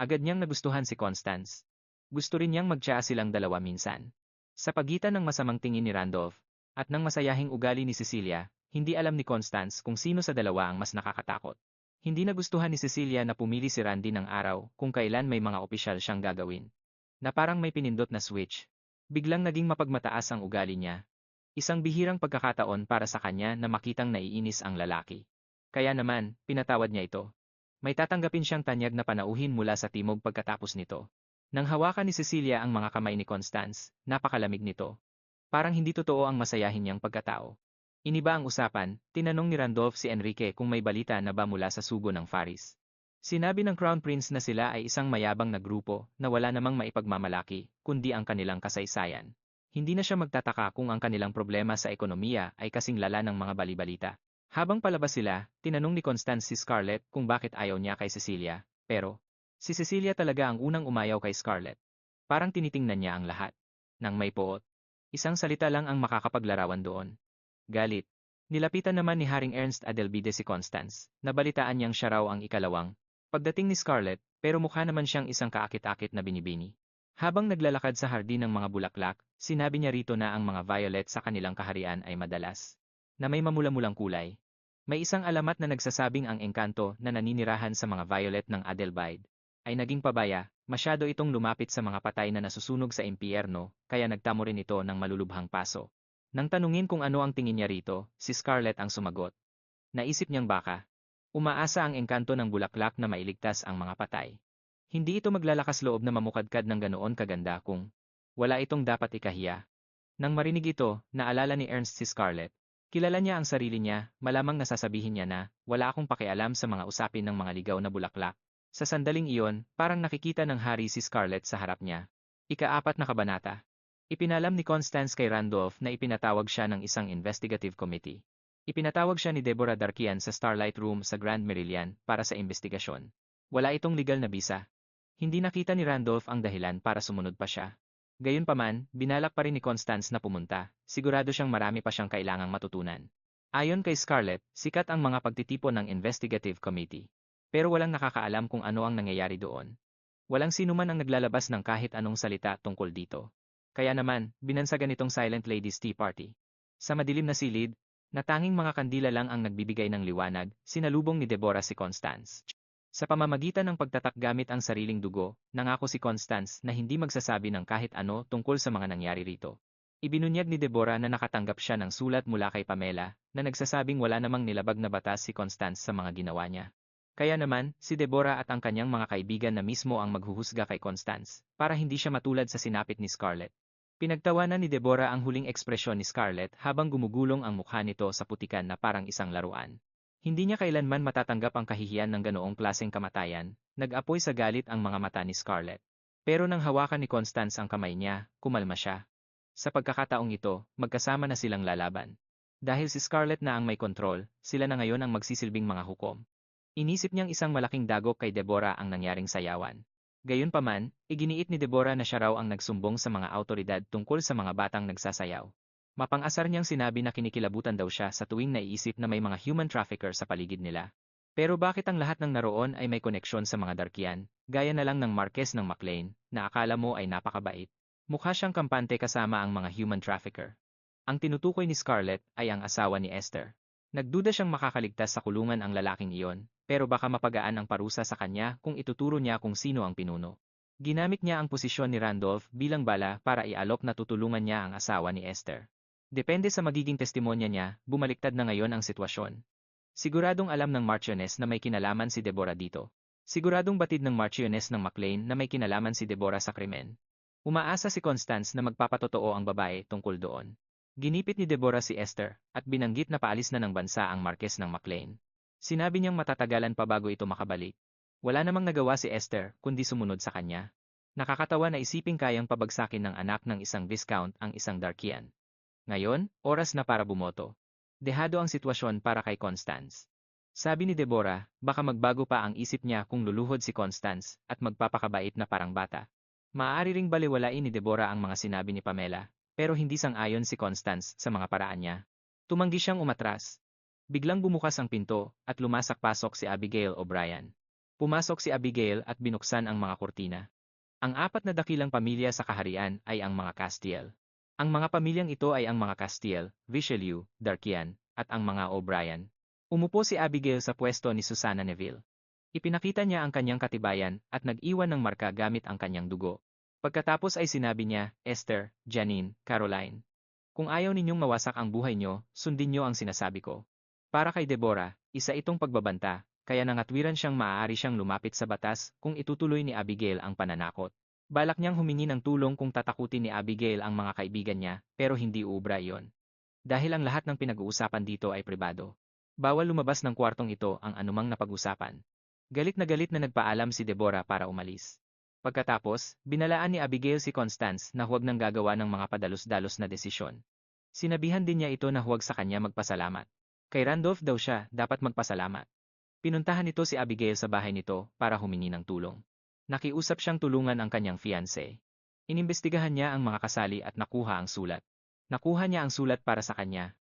Agad niyang nagustuhan si Constance. Gusto rin niyang magtsaa silang dalawa minsan. Sa pagitan ng masamang tingin ni Randolph at ng masayahing ugali ni Cecilia, hindi alam ni Constance kung sino sa dalawa ang mas nakakatakot. Hindi nagustuhan ni Cecilia na pumili si Randy ng araw kung kailan may mga opisyal siyang gagawin. Na parang may pinindot na switch. Biglang naging mapagmataas ang ugali niya. Isang bihirang pagkakataon para sa kanya na makitang naiinis ang lalaki. Kaya naman, pinatawad niya ito. May tatanggapin siyang tanyag na panauhin mula sa timog pagkatapos nito. Nang hawakan ni Cecilia ang mga kamay ni Constance, napakalamig nito. Parang hindi totoo ang masayahin niyang pagkatao. Iniba ang usapan, tinanong ni Randolph si Enrique kung may balita na ba mula sa sugo ng Faris. Sinabi ng Crown Prince na sila ay isang mayabang na grupo na wala namang maipagmamalaki, kundi ang kanilang kasaysayan. Hindi na siya magtataka kung ang kanilang problema sa ekonomiya ay kasing lala ng mga balibalita. Habang palabas sila, tinanong ni Constance si Scarlett kung bakit ayaw niya kay Cecilia, pero si Cecilia talaga ang unang umayaw kay Scarlett. Parang tinitingnan niya ang lahat. Nang may poot. Isang salita lang ang makakapaglarawan doon. Galit. Nilapitan naman ni Haring Ernst Adelbide si Constance, nabalitaan niyang siya raw ang ikalawang pagdating ni Scarlett, pero mukha naman siyang isang kaakit-akit na binibini. Habang naglalakad sa hardin ng mga bulaklak, sinabi niya rito na ang mga violet sa kanilang kaharian ay madalas na may mamula-mulang kulay. May isang alamat na nagsasabing ang engkanto na naninirahan sa mga violet ng Adelbide ay naging pabaya, masyado itong lumapit sa mga patay na nasusunog sa impyerno, kaya nagtamo rin ito ng malulubhang paso. Nang tanungin kung ano ang tingin niya rito, si Scarlett ang sumagot. Naisip niyang baka umaasa ang engkanto ng bulaklak na mailigtas ang mga patay. Hindi ito maglalakas loob na mamukadkad ng ganoon kaganda kung wala itong dapat ikahiya. Nang marinig ito, naalala ni Ernst si Scarlett. Kilala niya ang sarili niya, malamang nasasabihin niya na, wala akong pakialam sa mga usapin ng mga ligaw na bulaklak. Sa sandaling iyon, parang nakikita ng hari si Scarlett sa harap niya. Ika-4 na kabanata. Ipinalam ni Constance kay Randolph na ipinatawag siya ng isang investigative committee. Ipinatawag siya ni Deborah Darkian sa Starlight Room sa Grand Merillian para sa investigasyon. Wala itong legal na bisa. Hindi nakita ni Randolph ang dahilan para sumunod pa siya. Gayunpaman, binalak pa rin ni Constance na pumunta, sigurado siyang marami pa siyang kailangang matutunan. Ayon kay Scarlett, sikat ang mga pagtitipon ng investigative committee. Pero walang nakakaalam kung ano ang nangyayari doon. Walang sinuman ang naglalabas ng kahit anong salita tungkol dito. Kaya naman, binansagan itong Silent Ladies Tea Party. Sa madilim na silid, na tanging mga kandila lang ang nagbibigay ng liwanag, sinalubong ni Deborah si Constance. Sa pamamagitan ng pagtatak gamit ang sariling dugo, nangako si Constance na hindi magsasabi ng kahit ano tungkol sa mga nangyari rito. Ibinunyag ni Deborah na nakatanggap siya ng sulat mula kay Pamela, na nagsasabing wala namang nilabag na batas si Constance sa mga ginawa niya. Kaya naman, si Deborah at ang kanyang mga kaibigan na mismo ang maghuhusga kay Constance, para hindi siya matulad sa sinapit ni Scarlett. Pinagtawanan ni Deborah ang huling ekspresyon ni Scarlett habang gumugulong ang mukha nito sa putikan na parang isang laruan. Hindi niya kailanman matatanggap ang kahihiyan ng ganoong klaseng kamatayan, nag-apoy sa galit ang mga mata ni Scarlett. Pero nang hawakan ni Constance ang kamay niya, kumalma siya. Sa pagkakataong ito, magkasama na silang lalaban. Dahil si Scarlett na ang may kontrol, sila na ngayon ang magsisilbing mga hukom. Inisip niyang isang malaking dagok kay Deborah ang nangyaring sayawan. Gayunpaman, iginiit ni Deborah na siya raw ang nagsumbong sa mga awtoridad tungkol sa mga batang nagsasayaw. Mapang-asar niyang sinabi na kinikilabutan daw siya sa tuwing naiisip na may mga human trafficker sa paligid nila. Pero bakit ang lahat ng naroon ay may koneksyon sa mga Darkian, gaya na lang ng Marquess ng McLean, na akala mo ay napakabait? Mukha siyang kampante kasama ang mga human trafficker. Ang tinutukoy ni Scarlett ay ang asawa ni Esther. Nagduda siyang makakaligtas sa kulungan ang lalaking iyon, pero baka mapagaan ang parusa sa kanya kung ituturo niya kung sino ang pinuno. Ginamit niya ang posisyon ni Randolph bilang bala para ialok na tutulungan niya ang asawa ni Esther. Depende sa magiging testimonya niya, bumaliktad na ngayon ang sitwasyon. Siguradong alam ng Marchioness na may kinalaman si Deborah dito. Siguradong batid ng Marchioness ng McLean na may kinalaman si Deborah sa krimen. Umaasa si Constance na magpapatotoo ang babae tungkol doon. Ginipit ni Deborah si Esther, at binanggit na paalis na ng bansa ang Marquess ng McLean. Sinabi niyang matatagalan pa bago ito makabalik. Wala namang nagawa si Esther, kundi sumunod sa kanya. Nakakatawa na isiping kayang pabagsakin ng anak ng isang Viscount ang isang Darkian. Ngayon, oras na para bumoto. Dehado ang sitwasyon para kay Constance. Sabi ni Deborah, baka magbago pa ang isip niya kung luluhod si Constance at magpapakabait na parang bata. Maaari ring baliwalain ni Deborah ang mga sinabi ni Pamela, pero hindi sang-ayon si Constance sa mga paraan niya. Tumanggi siyang umatras. Biglang bumukas ang pinto at lumasak-pasok si Abigail O'Brien. Pumasok si Abigail at binuksan ang mga kurtina. Ang 4 na dakilang pamilya sa kaharian ay ang mga Castiel. Ang mga pamilyang ito ay ang mga Castiel, Richelieu, Darkian, at ang mga O'Brien. Umupo si Abigail sa pwesto ni Susana Neville. Ipinakita niya ang kanyang katibayan at nag-iwan ng marka gamit ang kanyang dugo. Pagkatapos ay sinabi niya, Esther, Janine, Caroline. Kung ayaw ninyong mawasak ang buhay niyo, sundin niyo ang sinasabi ko. Para kay Deborah, isa itong pagbabanta, kaya nangatwiran siyang maaari siyang lumapit sa batas kung itutuloy ni Abigail ang pananakot. Balak niyang humingi ng tulong kung tatakutin ni Abigail ang mga kaibigan niya, pero hindi uubra iyon. Dahil ang lahat ng pinag-uusapan dito ay pribado. Bawal lumabas ng kwartong ito ang anumang napag-usapan. Galit na nagpaalam si Deborah para umalis. Pagkatapos, binalaan ni Abigail si Constance na huwag nang gagawa ng mga padalos-dalos na desisyon. Sinabihan din niya ito na huwag sa kanya magpasalamat. Kay Randolph daw siya dapat magpasalamat. Pinuntahan nito si Abigail sa bahay nito para humingi ng tulong. Nakiusap siyang tulungan ang kanyang fiancé. Inimbestigahan niya ang mga kasali at nakuha ang sulat. Nakuha niya ang sulat para sa kanya.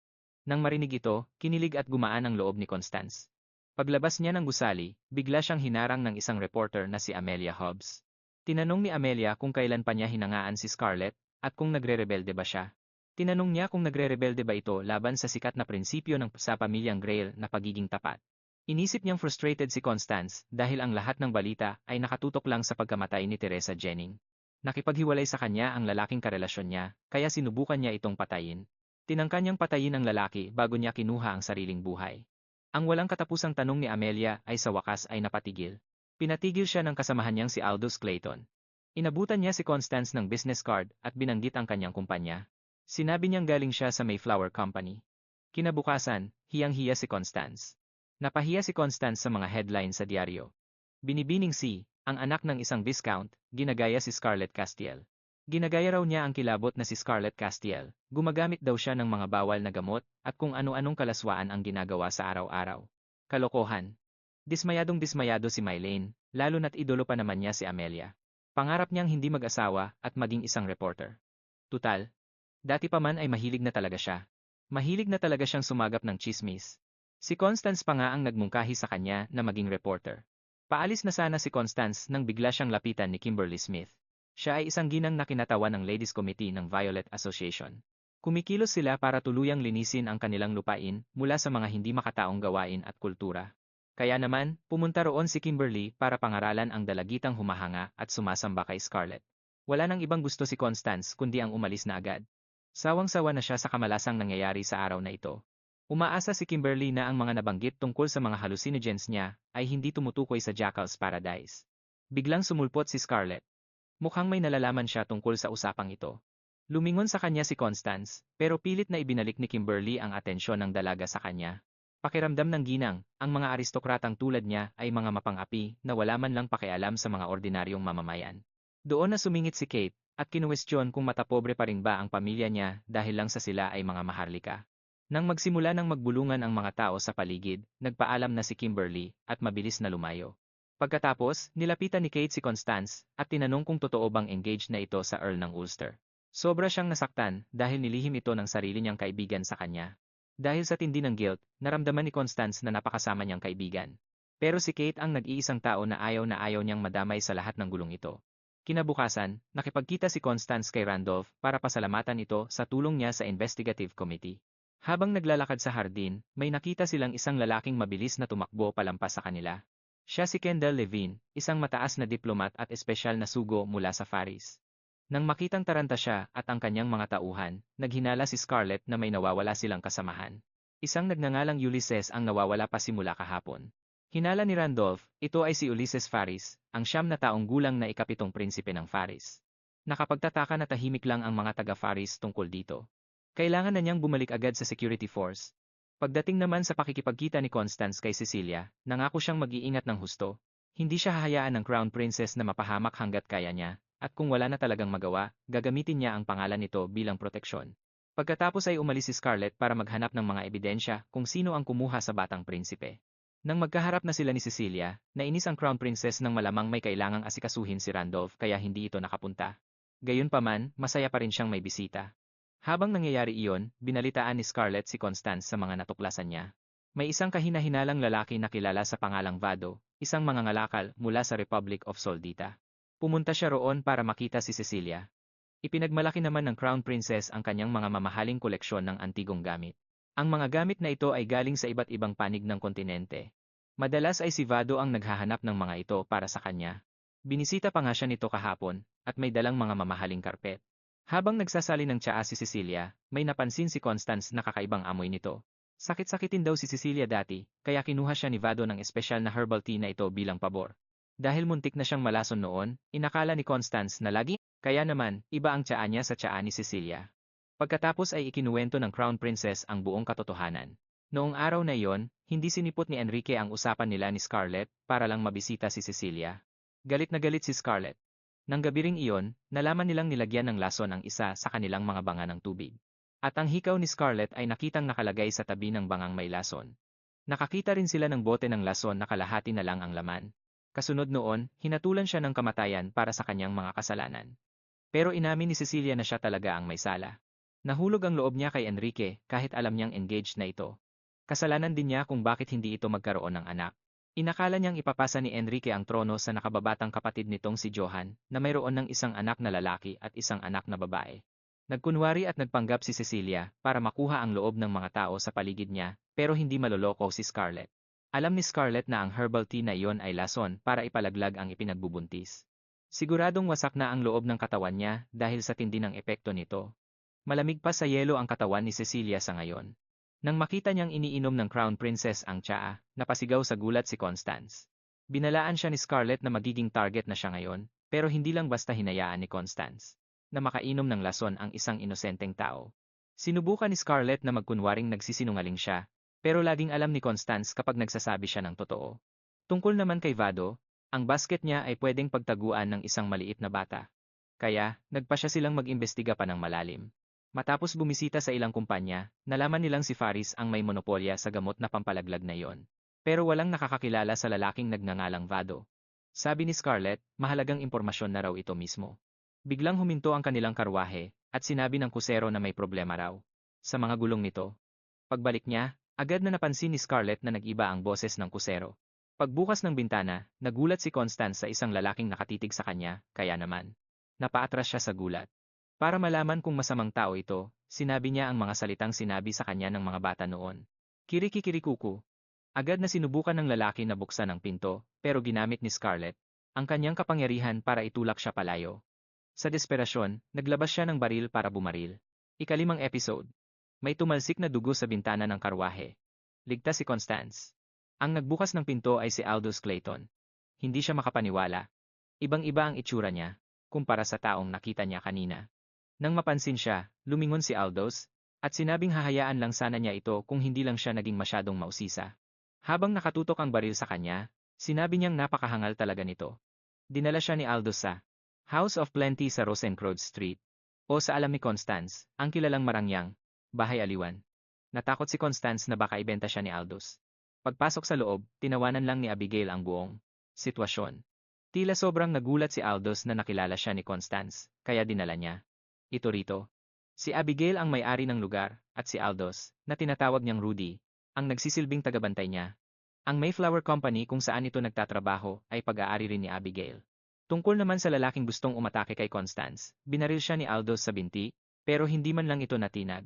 Nang marinig ito, kinilig at gumaan ang loob ni Constance. Paglabas niya ng gusali, bigla siyang hinarang ng isang reporter na si Amelia Hobbs. Tinanong ni Amelia kung kailan pa niya hinangaan si Scarlett at kung nagre-rebelde ba siya. Tinanong niya kung nagre-rebelde ba ito laban sa sikat na prinsipyo ng sa pamilyang Grail na pagiging tapat. Inisip niyang frustrated si Constance dahil ang lahat ng balita ay nakatutok lang sa pagkamatay ni Teresa Jennings. Nakipaghiwalay sa kanya ang lalaking karelasyon niya, kaya sinubukan niya itong patayin. Tinangka niyang patayin ang lalaki bago niya kinuha ang sariling buhay. Ang walang katapusang tanong ni Amelia ay sa wakas ay napatigil. Pinatigil siya ng kasamahan niyang si Aldous Clayton. Inabutan niya si Constance ng business card at binanggit ang kanyang kumpanya. Sinabi niyang galing siya sa Mayflower Company. Kinabukasan, hiyang-hiya si Constance. Napahiya si Constance sa mga headline sa diaryo. Binibining si, ang anak ng isang viscount, ginagaya si Scarlett Castiel. Ginagaya raw niya ang kilabot na si Scarlett Castiel, gumagamit daw siya ng mga bawal na gamot, at kung ano-anong kalaswaan ang ginagawa sa araw-araw. Kalokohan. Dismayadong dismayado si Mylene, lalo na't idolo pa naman niya si Amelia. Pangarap niyang hindi mag-asawa at maging isang reporter. Tutal, dati pa man ay mahilig na talaga siya. Mahilig na talaga siyang sumagap ng chismis. Si Constance pa nga ang nagmungkahi sa kanya na maging reporter. Paalis na sana si Constance nang bigla siyang lapitan ni Kimberly Smith. Siya ay isang ginang na kinatawan ng Ladies Committee ng Violet Association. Kumikilos sila para tuluyang linisin ang kanilang lupain mula sa mga hindi makataong gawain at kultura. Kaya naman, pumunta roon si Kimberly para pangaralan ang dalagitang humahanga at sumasamba kay Scarlett. Wala nang ibang gusto si Constance kundi ang umalis na agad. Sawang-sawa na siya sa kamalasang nangyayari sa araw na ito. Umaasa si Kimberly na ang mga nabanggit tungkol sa mga hallucinogens niya ay hindi tumutukoy sa Jackal's Paradise. Biglang sumulpot si Scarlett. Mukhang may nalalaman siya tungkol sa usapang ito. Lumingon sa kanya si Constance, pero pilit na ibinalik ni Kimberly ang atensyon ng dalaga sa kanya. Pakiramdam ng ginang, ang mga aristokratang tulad niya ay mga mapang-api na wala man lang pakialam sa mga ordinaryong mamamayan. Doon na sumingit si Kate, at kinuwestiyon kung matapobre pa rin ba ang pamilya niya dahil lang sa sila ay mga maharlika. Nang magsimula ng magbulungan ang mga tao sa paligid, nagpaalam na si Kimberly at mabilis na lumayo. Pagkatapos, nilapitan ni Kate si Constance at tinanong kung totoo bang engaged na ito sa Earl ng Ulster. Sobra siyang nasaktan dahil nilihim ito ng sarili niyang kaibigan sa kanya. Dahil sa tindi ng guilt, naramdaman ni Constance na napakasama niyang kaibigan. Pero si Kate ang nag-iisang tao na ayaw niyang madamay sa lahat ng gulong ito. Kinabukasan, nakipagkita si Constance kay Randolph para pasalamatan ito sa tulong niya sa investigative committee. Habang naglalakad sa hardin, may nakita silang isang lalaking mabilis na tumakbo palampas sa kanila. Siya si Kendall Levine, isang mataas na diplomat at espesyal na sugo mula sa Faris. Nang makitang taranta siya at ang kanyang mga tauhan, naghinala si Scarlett na may nawawala silang kasamahan. Isang nagngangalang Ulysses ang nawawala pa simula kahapon. Hinala ni Randolph, ito ay si Ulysses Faris, ang 9 na taong gulang na ikapitong prinsipe ng Faris. Nakapagtataka na tahimik lang ang mga taga-Faris tungkol dito. Kailangan na niyang bumalik agad sa security force. Pagdating naman sa pakikipagkita ni Constance kay Cecilia, nangako siyang mag-iingat ng husto. Hindi siya hahayaan ng Crown Princess na mapahamak hanggat kaya niya, at kung wala na talagang magawa, gagamitin niya ang pangalan nito bilang proteksyon. Pagkatapos ay umalis si Scarlett para maghanap ng mga ebidensya kung sino ang kumuha sa batang prinsipe. Nang magkaharap na sila ni Cecilia, nainis ang Crown Princess nang malamang may kailangang asikasuhin si Randolph kaya hindi ito nakapunta. Gayunpaman, masaya pa rin siyang may bisita. Habang nangyayari iyon, binalitaan ni Scarlett si Constance sa mga natuklasan niya. May isang kahina-hinalang lalaki na kilala sa pangalang Vado, isang mangangalakal mula sa Republic of Soldita. Pumunta siya roon para makita si Cecilia. Ipinagmalaki naman ng Crown Princess ang kanyang mga mamahaling koleksyon ng antigong gamit. Ang mga gamit na ito ay galing sa iba't ibang panig ng kontinente. Madalas ay si Vado ang naghahanap ng mga ito para sa kanya. Binisita pa nga siya nito kahapon, at may dalang mga mamahaling karpet. Habang nagsasali ng tsaa si Cecilia, may napansin si Constance na kakaibang amoy nito. Sakit-sakitin daw si Cecilia dati, kaya kinuha siya ni Vado ng espesyal na herbal tea na ito bilang pabor. Dahil muntik na siyang malason noon, inakala ni Constance na lagi, kaya naman, iba ang tsaa niya sa tsaa ni Cecilia. Pagkatapos ay ikinuwento ng Crown Princess ang buong katotohanan. Noong araw na iyon, hindi sinipot ni Enrique ang usapan nila ni Scarlett para lang mabisita si Cecilia. Galit na galit si Scarlett. Nang gabi ring iyon, nalaman nilang nilagyan ng lason ang isa sa kanilang mga banga ng tubig. At ang hikaw ni Scarlett ay nakitang nakalagay sa tabi ng bangang may lason. Nakakita rin sila ng bote ng lason na kalahati na lang ang laman. Kasunod noon, hinatulan siya ng kamatayan para sa kanyang mga kasalanan. Pero inamin ni Cecilia na siya talaga ang may sala. Nahulog ang loob niya kay Enrique kahit alam niyang engaged na ito. Kasalanan din niya kung bakit hindi ito magkaroon ng anak. Inakala niyang ipapasa ni Enrique ang trono sa nakababatang kapatid nitong si Johan na mayroon ng isang anak na lalaki at isang anak na babae. Nagkunwari at nagpanggap si Cecilia para makuha ang loob ng mga tao sa paligid niya pero hindi maloloko si Scarlett. Alam ni Scarlett na ang herbal tea na iyon ay lason para ipalaglag ang ipinagbubuntis. Siguradong wasak na ang loob ng katawan niya dahil sa tindi ng epekto nito. Malamig pa sa yelo ang katawan ni Cecilia sa ngayon. Nang makita niyang iniinom ng Crown Princess ang tsaa, napasigaw sa gulat si Constance. Binalaan siya ni Scarlett na magiging target na siya ngayon, pero hindi lang basta hinayaan ni Constance na makainom ng lason ang isang inosenteng tao. Sinubukan ni Scarlett na magkunwaring nagsisinungaling siya, pero laging alam ni Constance kapag nagsasabi siya ng totoo. Tungkol naman kay Vado, ang basket niya ay pwedeng pagtaguan ng isang maliit na bata. Kaya, nagpa siya silang mag-imbestiga pa ng malalim. Matapos bumisita sa ilang kumpanya, nalaman nilang si Faris ang may monopolya sa gamot na pampalaglag na iyon. Pero walang nakakakilala sa lalaking nagngangalang Vado. Sabi ni Scarlett, mahalagang impormasyon na raw ito mismo. Biglang huminto ang kanilang karwahe, at sinabi ng kusero na may problema raw. Sa mga gulong nito. Pagbalik niya, agad na napansin ni Scarlett na nag-iba ang boses ng kusero. Pagbukas ng bintana, nagulat si Constance sa isang lalaking nakatitig sa kanya, kaya naman. Napaatras siya sa gulat. Para malaman kung masamang tao ito, sinabi niya ang mga salitang sinabi sa kanya ng mga bata noon. Kirikikirikuku. Agad na sinubukan ng lalaki na buksan ang pinto, pero ginamit ni Scarlett ang kanyang kapangyarihan para itulak siya palayo. Sa desperasyon, naglabas siya ng baril para bumaril. Ikalimang episode. May tumalsik na dugo sa bintana ng karwahe. Ligtas si Constance. Ang nagbukas ng pinto ay si Aldous Clayton. Hindi siya makapaniwala. Ibang-iba ang itsura niya, kumpara sa taong nakita niya kanina. Nang mapansin siya, lumingon si Aldous, at sinabing hahayaan lang sana niya ito kung hindi lang siya naging masyadong mausisa. Habang nakatutok ang baril sa kanya, sinabi niyang napakahangal talaga nito. Dinala siya ni Aldous sa House of Plenty sa Rosencrantz Street, o sa alam ni Constance, ang kilalang marangyang, Bahay Aliwan. Natakot si Constance na baka ibenta siya ni Aldous. Pagpasok sa loob, tinawanan lang ni Abigail ang buong sitwasyon. Tila sobrang nagulat si Aldous na nakilala siya ni Constance, kaya dinala niya ito rito. Si Abigail ang may-ari ng lugar, at si Aldous, na tinatawag niyang Rudy, ang nagsisilbing tagabantay niya. Ang Mayflower Company kung saan ito nagtatrabaho ay pag-aari rin ni Abigail. Tungkol naman sa lalaking gustong umatake kay Constance, binaril siya ni Aldous sa binti, pero hindi man lang ito natinag.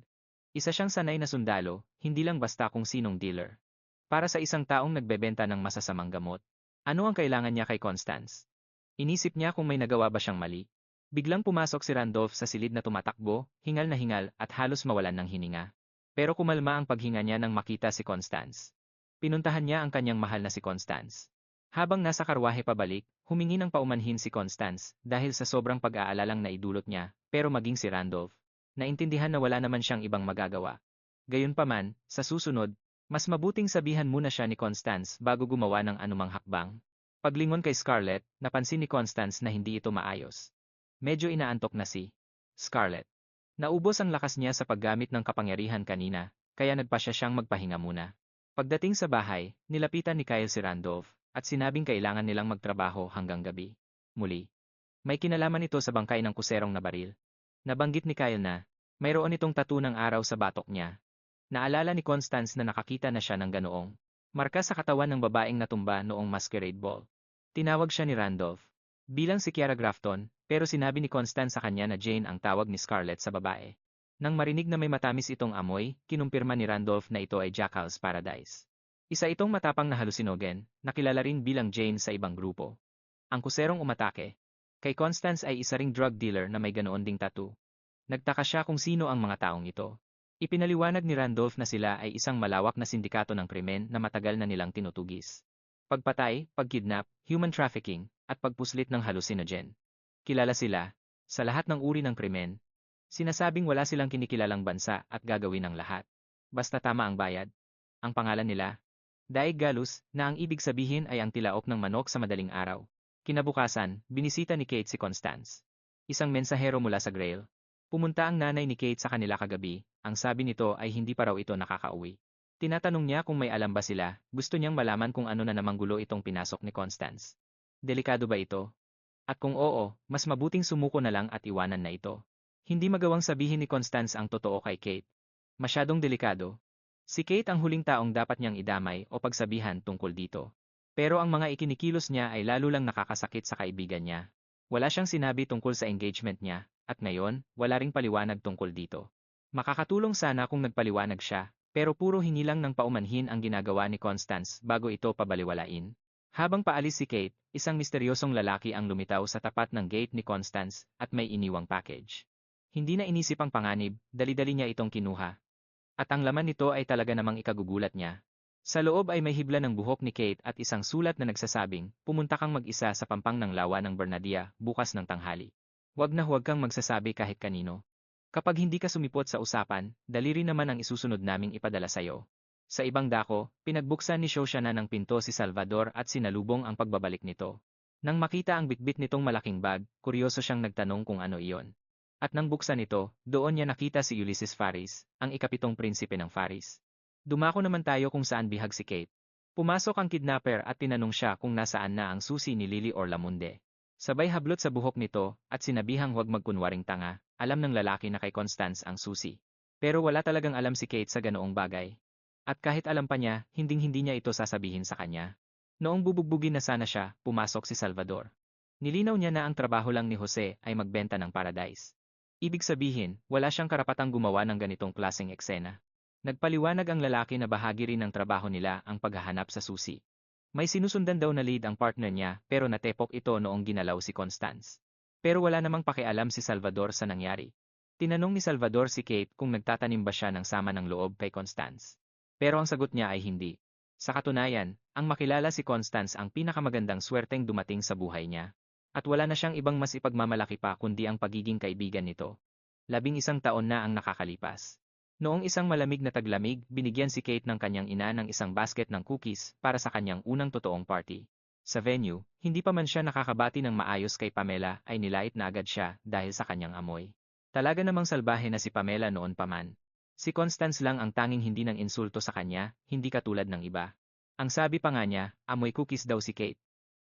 Isa siyang sanay na sundalo, hindi lang basta kung sinong dealer. Para sa isang taong nagbebenta ng masasamang gamot, ano ang kailangan niya kay Constance? Inisip niya kung may nagawa ba siyang mali. Biglang pumasok si Randolph sa silid na tumatakbo, hingal na hingal at halos mawalan ng hininga. Pero kumalma ang paghinga niya nang makita si Constance. Pinuntahan niya ang kanyang mahal na si Constance. Habang nasa karwahe pabalik, humingi ng paumanhin si Constance dahil sa sobrang pag-aalalang naidulot niya, pero maging si Randolph. Naintindihan na wala naman siyang ibang magagawa. Gayunpaman, sa susunod, mas mabuting sabihan muna siya ni Constance bago gumawa ng anumang hakbang. Paglingon kay Scarlett, napansin ni Constance na hindi ito maayos. Medyo inaantok na si Scarlett. Naubos ang lakas niya sa paggamit ng kapangyarihan kanina, kaya nagpasya siyang magpahinga muna. Pagdating sa bahay, nilapitan ni Kyle si Randolph, at sinabing kailangan nilang magtrabaho hanggang gabi. Muli, may kinalaman ito sa bangkay ng kuserong na baril. Nabanggit ni Kyle na, mayroon itong tattoo ng araw sa batok niya. Naalala ni Constance na nakakita na siya ng ganoong marka sa katawan ng babaeng natumba noong masquerade ball. Tinawag siya ni Randolph bilang si Kiara Grafton, pero sinabi ni Constance sa kanya na Jane ang tawag ni Scarlett sa babae. Nang marinig na may matamis itong amoy, kinumpirma ni Randolph na ito ay Jackal's Paradise. Isa itong matapang na hallucinogen, nakilala rin bilang Jane sa ibang grupo. Ang kuserong umatake. Kay Constance ay isa ring drug dealer na may ganoon ding tattoo. Nagtaka siya kung sino ang mga taong ito. Ipinaliwanag ni Randolph na sila ay isang malawak na sindikato ng krimen na matagal na nilang tinutugis. Pagpatay, pagkidnap, human trafficking, at pagpuslit ng hallucinogen. Kilala sila, sa lahat ng uri ng krimen. Sinasabing wala silang kinikilalang bansa at gagawin ang lahat. Basta tama ang bayad. Ang pangalan nila, Daig Galus, na ang ibig sabihin ay ang tilaok ng manok sa madaling araw. Kinabukasan, binisita ni Kate si Constance. Isang mensahero mula sa Grail. Pumunta ang nanay ni Kate sa kanila kagabi, ang sabi nito ay hindi pa raw ito nakakauwi. Tinatanong niya kung may alam ba sila, gusto niyang malaman kung ano na namang gulo itong pinasok ni Constance. Delikado ba ito? At kung oo, mas mabuting sumuko na lang at iwanan na ito. Hindi magawang sabihin ni Constance ang totoo kay Kate. Masyadong delikado. Si Kate ang huling taong dapat niyang idamay o pagsabihan tungkol dito. Pero ang mga ikinikilos niya ay lalo lang nakakasakit sa kaibigan niya. Wala siyang sinabi tungkol sa engagement niya, at ngayon, wala ring paliwanag tungkol dito. Makakatulong sana kung nagpaliwanag siya, pero puro hingi lang ng paumanhin ang ginagawa ni Constance bago ito pabaliwalain. Habang paalis si Kate, isang misteryosong lalaki ang lumitaw sa tapat ng gate ni Constance at may iniwang package. Hindi na inisip ang panganib, dali-dali niya itong kinuha. At ang laman nito ay talaga namang ikagugulat niya. Sa loob ay may hibla ng buhok ni Kate at isang sulat na nagsasabing, pumunta kang mag-isa sa pampang ng lawa ng Bernardia bukas ng tanghali. Huwag kang magsasabi kahit kanino. Kapag hindi ka sumipot sa usapan, daliri naman ang isusunod naming ipadala sa'yo. Sa ibang dako, pinagbuksan ni Shoshana ng pinto si Salvador at sinalubong ang pagbabalik nito. Nang makita ang bitbit nitong malaking bag, kuryoso siyang nagtanong kung ano iyon. At nang buksan ito, doon niya nakita si Ulysses Faris, ang ikapitong prinsipe ng Faris. Dumako naman tayo kung saan bihag si Kate. Pumasok ang kidnapper at tinanong siya kung nasaan na ang susi ni Lily Orlamunde. Sabay hablot sa buhok nito at sinabihang huwag magkunwaring tanga, alam ng lalaki na kay Constance ang susi. Pero wala talagang alam si Kate sa ganoong bagay. At kahit alam pa niya, hinding-hindi niya ito sasabihin sa kanya. Noong bubugbugin na sana siya, pumasok si Salvador. Nilinaw niya na ang trabaho lang ni Jose ay magbenta ng paradise. Ibig sabihin, wala siyang karapatang gumawa ng ganitong klaseng eksena. Nagpaliwanag ang lalaki na bahagi rin ng trabaho nila ang paghahanap sa susi. May sinusundan daw na lead ang partner niya pero natepok ito noong ginalaw si Constance. Pero wala namang pakialam si Salvador sa nangyari. Tinanong ni Salvador si Kate kung nagtatanim ba siya ng sama ng loob kay Constance. Pero ang sagot niya ay hindi. Sa katunayan, ang makilala si Constance ang pinakamagandang swerteng dumating sa buhay niya. At wala na siyang ibang mas ipagmamalaki pa kundi ang pagiging kaibigan nito. 11 taon na ang nakakalipas. Noong isang malamig na taglamig, binigyan si Kate ng kanyang ina ng isang basket ng cookies para sa kanyang unang totoong party. Sa venue, hindi pa man siya nakakabati ng maayos kay Pamela ay nilait na agad siya dahil sa kanyang amoy. Talaga namang salbahe na si Pamela noon pa man. Si Constance lang ang tanging hindi ng insulto sa kanya, hindi katulad ng iba. Ang sabi pa nga niya, amoy cookies daw si Kate.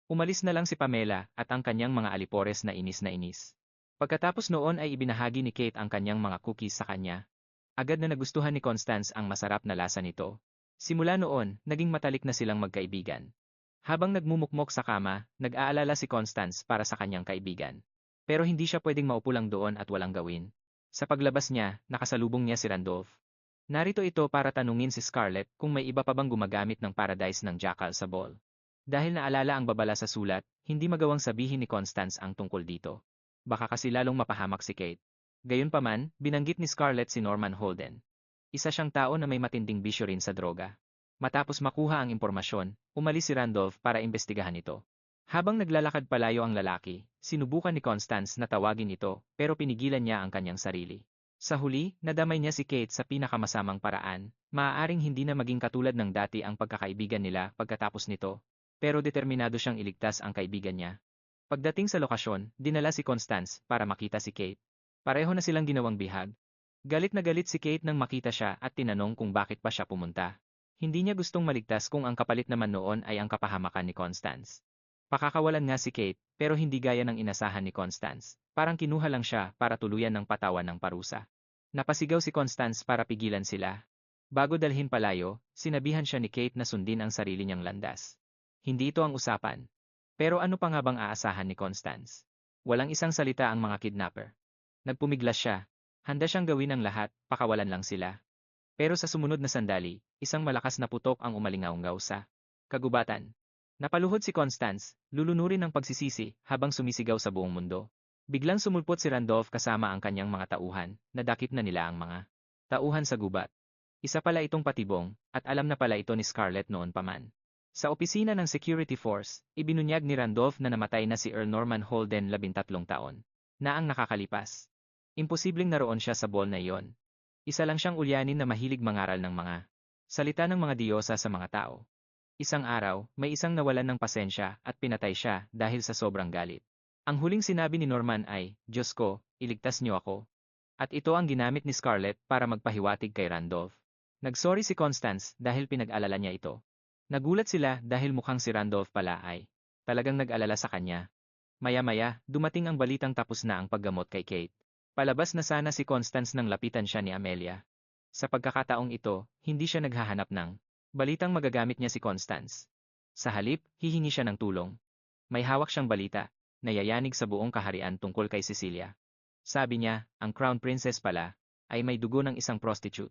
Umalis na lang si Pamela at ang kanyang mga alipores na inis na inis. Pagkatapos noon ay ibinahagi ni Kate ang kanyang mga cookies sa kanya. Agad na nagustuhan ni Constance ang masarap na lasa nito. Simula noon, naging matalik na silang magkaibigan. Habang nagmumukmok sa kama, nag-aalala si Constance para sa kanyang kaibigan. Pero hindi siya pwedeng maupo lang doon at walang gawin. Sa paglabas niya, nakasalubong niya si Randolph. Narito ito para tanungin si Scarlett kung may iba pa bang gumagamit ng paradise ng jackal sa ball. Dahil naalala ang babala sa sulat, hindi magawang sabihin ni Constance ang tungkol dito. Baka kasi lalong mapahamak si Kate. Gayunpaman, binanggit ni Scarlett si Norman Holden. Isa siyang tao na may matinding bisyo rin sa droga. Matapos makuha ang impormasyon, umalis si Randolph para imbestigahan ito. Habang naglalakad palayo ang lalaki, sinubukan ni Constance na tawagin ito pero pinigilan niya ang kanyang sarili. Sa huli, nadamay niya si Kate sa pinakamasamang paraan, maaaring hindi na maging katulad ng dati ang pagkakaibigan nila pagkatapos nito, pero determinado siyang iligtas ang kaibigan niya. Pagdating sa lokasyon, dinala si Constance para makita si Kate. Pareho na silang ginawang bihag. Galit na galit si Kate nang makita siya at tinanong kung bakit pa siya pumunta. Hindi niya gustong maligtas kung ang kapalit naman noon ay ang kapahamakan ni Constance. Pakakawalan nga si Kate, pero hindi gaya ng inasahan ni Constance. Parang kinuha lang siya para tuluyan ng patawan ng parusa. Napasigaw si Constance para pigilan sila. Bago dalhin palayo, sinabihan siya ni Kate na sundin ang sarili niyang landas. Hindi ito ang usapan. Pero ano pa nga bang aasahan ni Constance? Walang isang salita ang mga kidnapper. Nagpumiglas siya. Handa siyang gawin ang lahat, pakawalan lang sila. Pero sa sumunod na sandali, isang malakas na putok ang umalingaw-ngaw sa kagubatan. Napaluhod si Constance, lulunurin ng pagsisisi habang sumisigaw sa buong mundo. Biglang sumulpot si Randolph kasama ang kanyang mga tauhan, nadakip na nila ang mga tauhan sa gubat. Isa pala itong patibong, at alam na pala ito ni Scarlett noon pa man. Sa opisina ng Security Force, ibinunyag ni Randolph na namatay na si Earl Norman Holden 13 taon, na ang nakakalipas. Imposibleng naroon siya sa ball na iyon. Isa lang siyang ulyanin na mahilig mangaral ng mga salita ng mga diyosa sa mga tao. Isang araw, may isang nawalan ng pasensya at pinatay siya dahil sa sobrang galit. Ang huling sinabi ni Norman ay, Diyos ko, iligtas niyo ako. At ito ang ginamit ni Scarlett para magpahiwatig kay Randolph. Nagsorry si Constance dahil pinag-alala niya ito. Nagulat sila dahil mukhang si Randolph pala ay talagang nag-alala sa kanya. Maya-maya, dumating ang balitang tapos na ang paggamot kay Kate. Palabas na sana si Constance nang lapitan siya ni Amelia. Sa pagkakataong ito, hindi siya naghahanap ng balitang magagamit niya si Constance. Sa halip, hihingi siya ng tulong. May hawak siyang balita, nayayanig sa buong kaharian tungkol kay Cecilia. Sabi niya, ang Crown Princess pala, ay may dugo ng isang prostitute.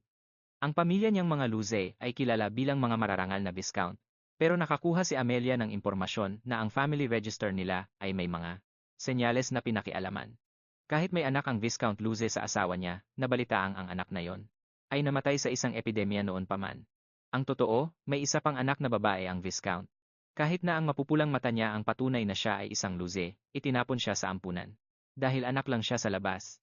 Ang pamilya niyang mga Luze ay kilala bilang mga mararangal na Viscount. Pero nakakuha si Amelia ng impormasyon na ang family register nila ay may mga senyales na pinakialaman. Kahit may anak ang Viscount Luze sa asawa niya, nabalitaang ang anak na yon ay namatay sa isang epidemya noon pa man. Ang totoo, may isa pang anak na babae ang Viscount. Kahit na ang mapupulang mata niya ang patunay na siya ay isang Luze, itinapon siya sa ampunan. Dahil anak lang siya sa labas.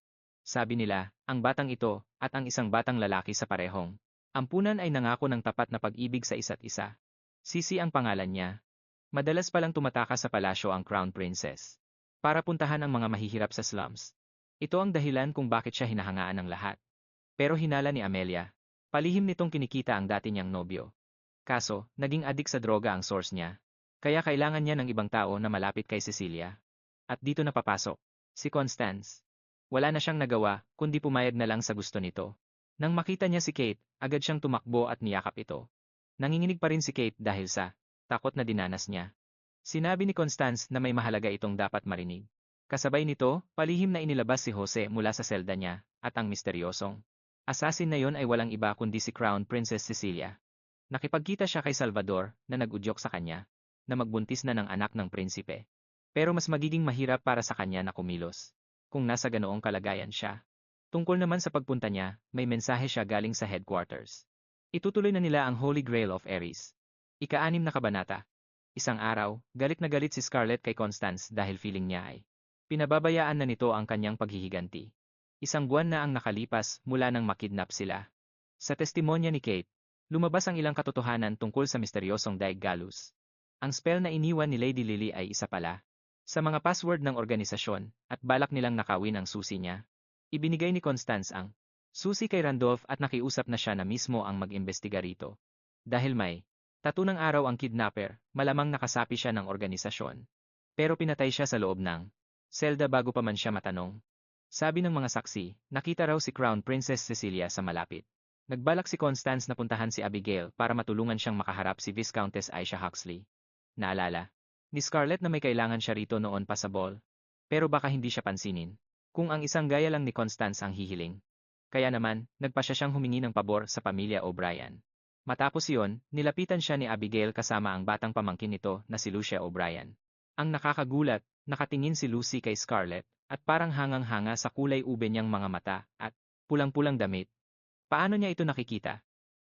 Sabi nila, ang batang ito, at ang isang batang lalaki sa parehong ampunan ay nangako ng tapat na pag-ibig sa isa't isa. Sisi ang pangalan niya. Madalas palang tumatakas sa palasyo ang Crown Princess para puntahan ang mga mahihirap sa slums. Ito ang dahilan kung bakit siya hinahangaan ng lahat. Pero hinala ni Amelia, palihim nitong kinikita ang dati niyang nobyo. Kaso, naging adik sa droga ang source niya. Kaya kailangan niya ng ibang tao na malapit kay Cecilia. At dito na papasok si Constance. Wala na siyang nagawa, kundi pumayag na lang sa gusto nito. Nang makita niya si Kate, agad siyang tumakbo at niyakap ito. Nanginginig pa rin si Kate dahil sa takot na dinanas niya. Sinabi ni Constance na may mahalaga itong dapat marinig. Kasabay nito, palihim na inilabas si Jose mula sa selda niya, at ang misteryosong assassin na yon ay walang iba kundi si Crown Princess Cecilia. Nakipagkita siya kay Salvador, na nag-udyok sa kanya, na magbuntis na ng anak ng prinsipe. Pero mas magiging mahirap para sa kanya na kumilos kung nasa ganoong kalagayan siya. Tungkol naman sa pagpunta niya, may mensahe siya galing sa headquarters. Itutuloy na nila ang Holy Grail of Ares. Ika-6 na kabanata. Isang araw, galit na galit si Scarlett kay Constance dahil feeling niya ay pinababayaan na nito ang kanyang paghihiganti. Isang buwan na ang nakalipas mula nang makidnap sila. Sa testimonya ni Kate, lumabas ang ilang katotohanan tungkol sa misteryosong Daig Galus. Ang spell na iniwan ni Lady Lily ay isa pala sa mga password ng organisasyon at balak nilang nakawin ang susi niya. Ibinigay ni Constance ang susi kay Randolph at nakiusap na siya na mismo ang mag-imbestiga rito. Dahil may tatunang araw ang kidnapper, malamang nakasapi siya ng organisasyon. Pero pinatay siya sa loob ng selda bago pa man siya matanong. Sabi ng mga saksi, nakita raw si Crown Princess Cecilia sa malapit. Nagbalak si Constance na puntahan si Abigail para matulungan siyang makaharap si Viscountess Aisha Huxley. Naalala ni Scarlett na may kailangan siya rito noon pa sa ball. Pero baka hindi siya pansinin kung ang isang gaya lang ni Constance ang hihiling. Kaya naman, nagpasya siyang humingi ng pabor sa pamilya O'Brien. Matapos iyon, nilapitan siya ni Abigail kasama ang batang pamangkin nito na si Lucia O'Brien. Ang nakakagulat, nakatingin si Lucy kay Scarlett at parang hangang-hanga sa kulay ube niyang mga mata at pulang-pulang damit. Paano niya ito nakikita?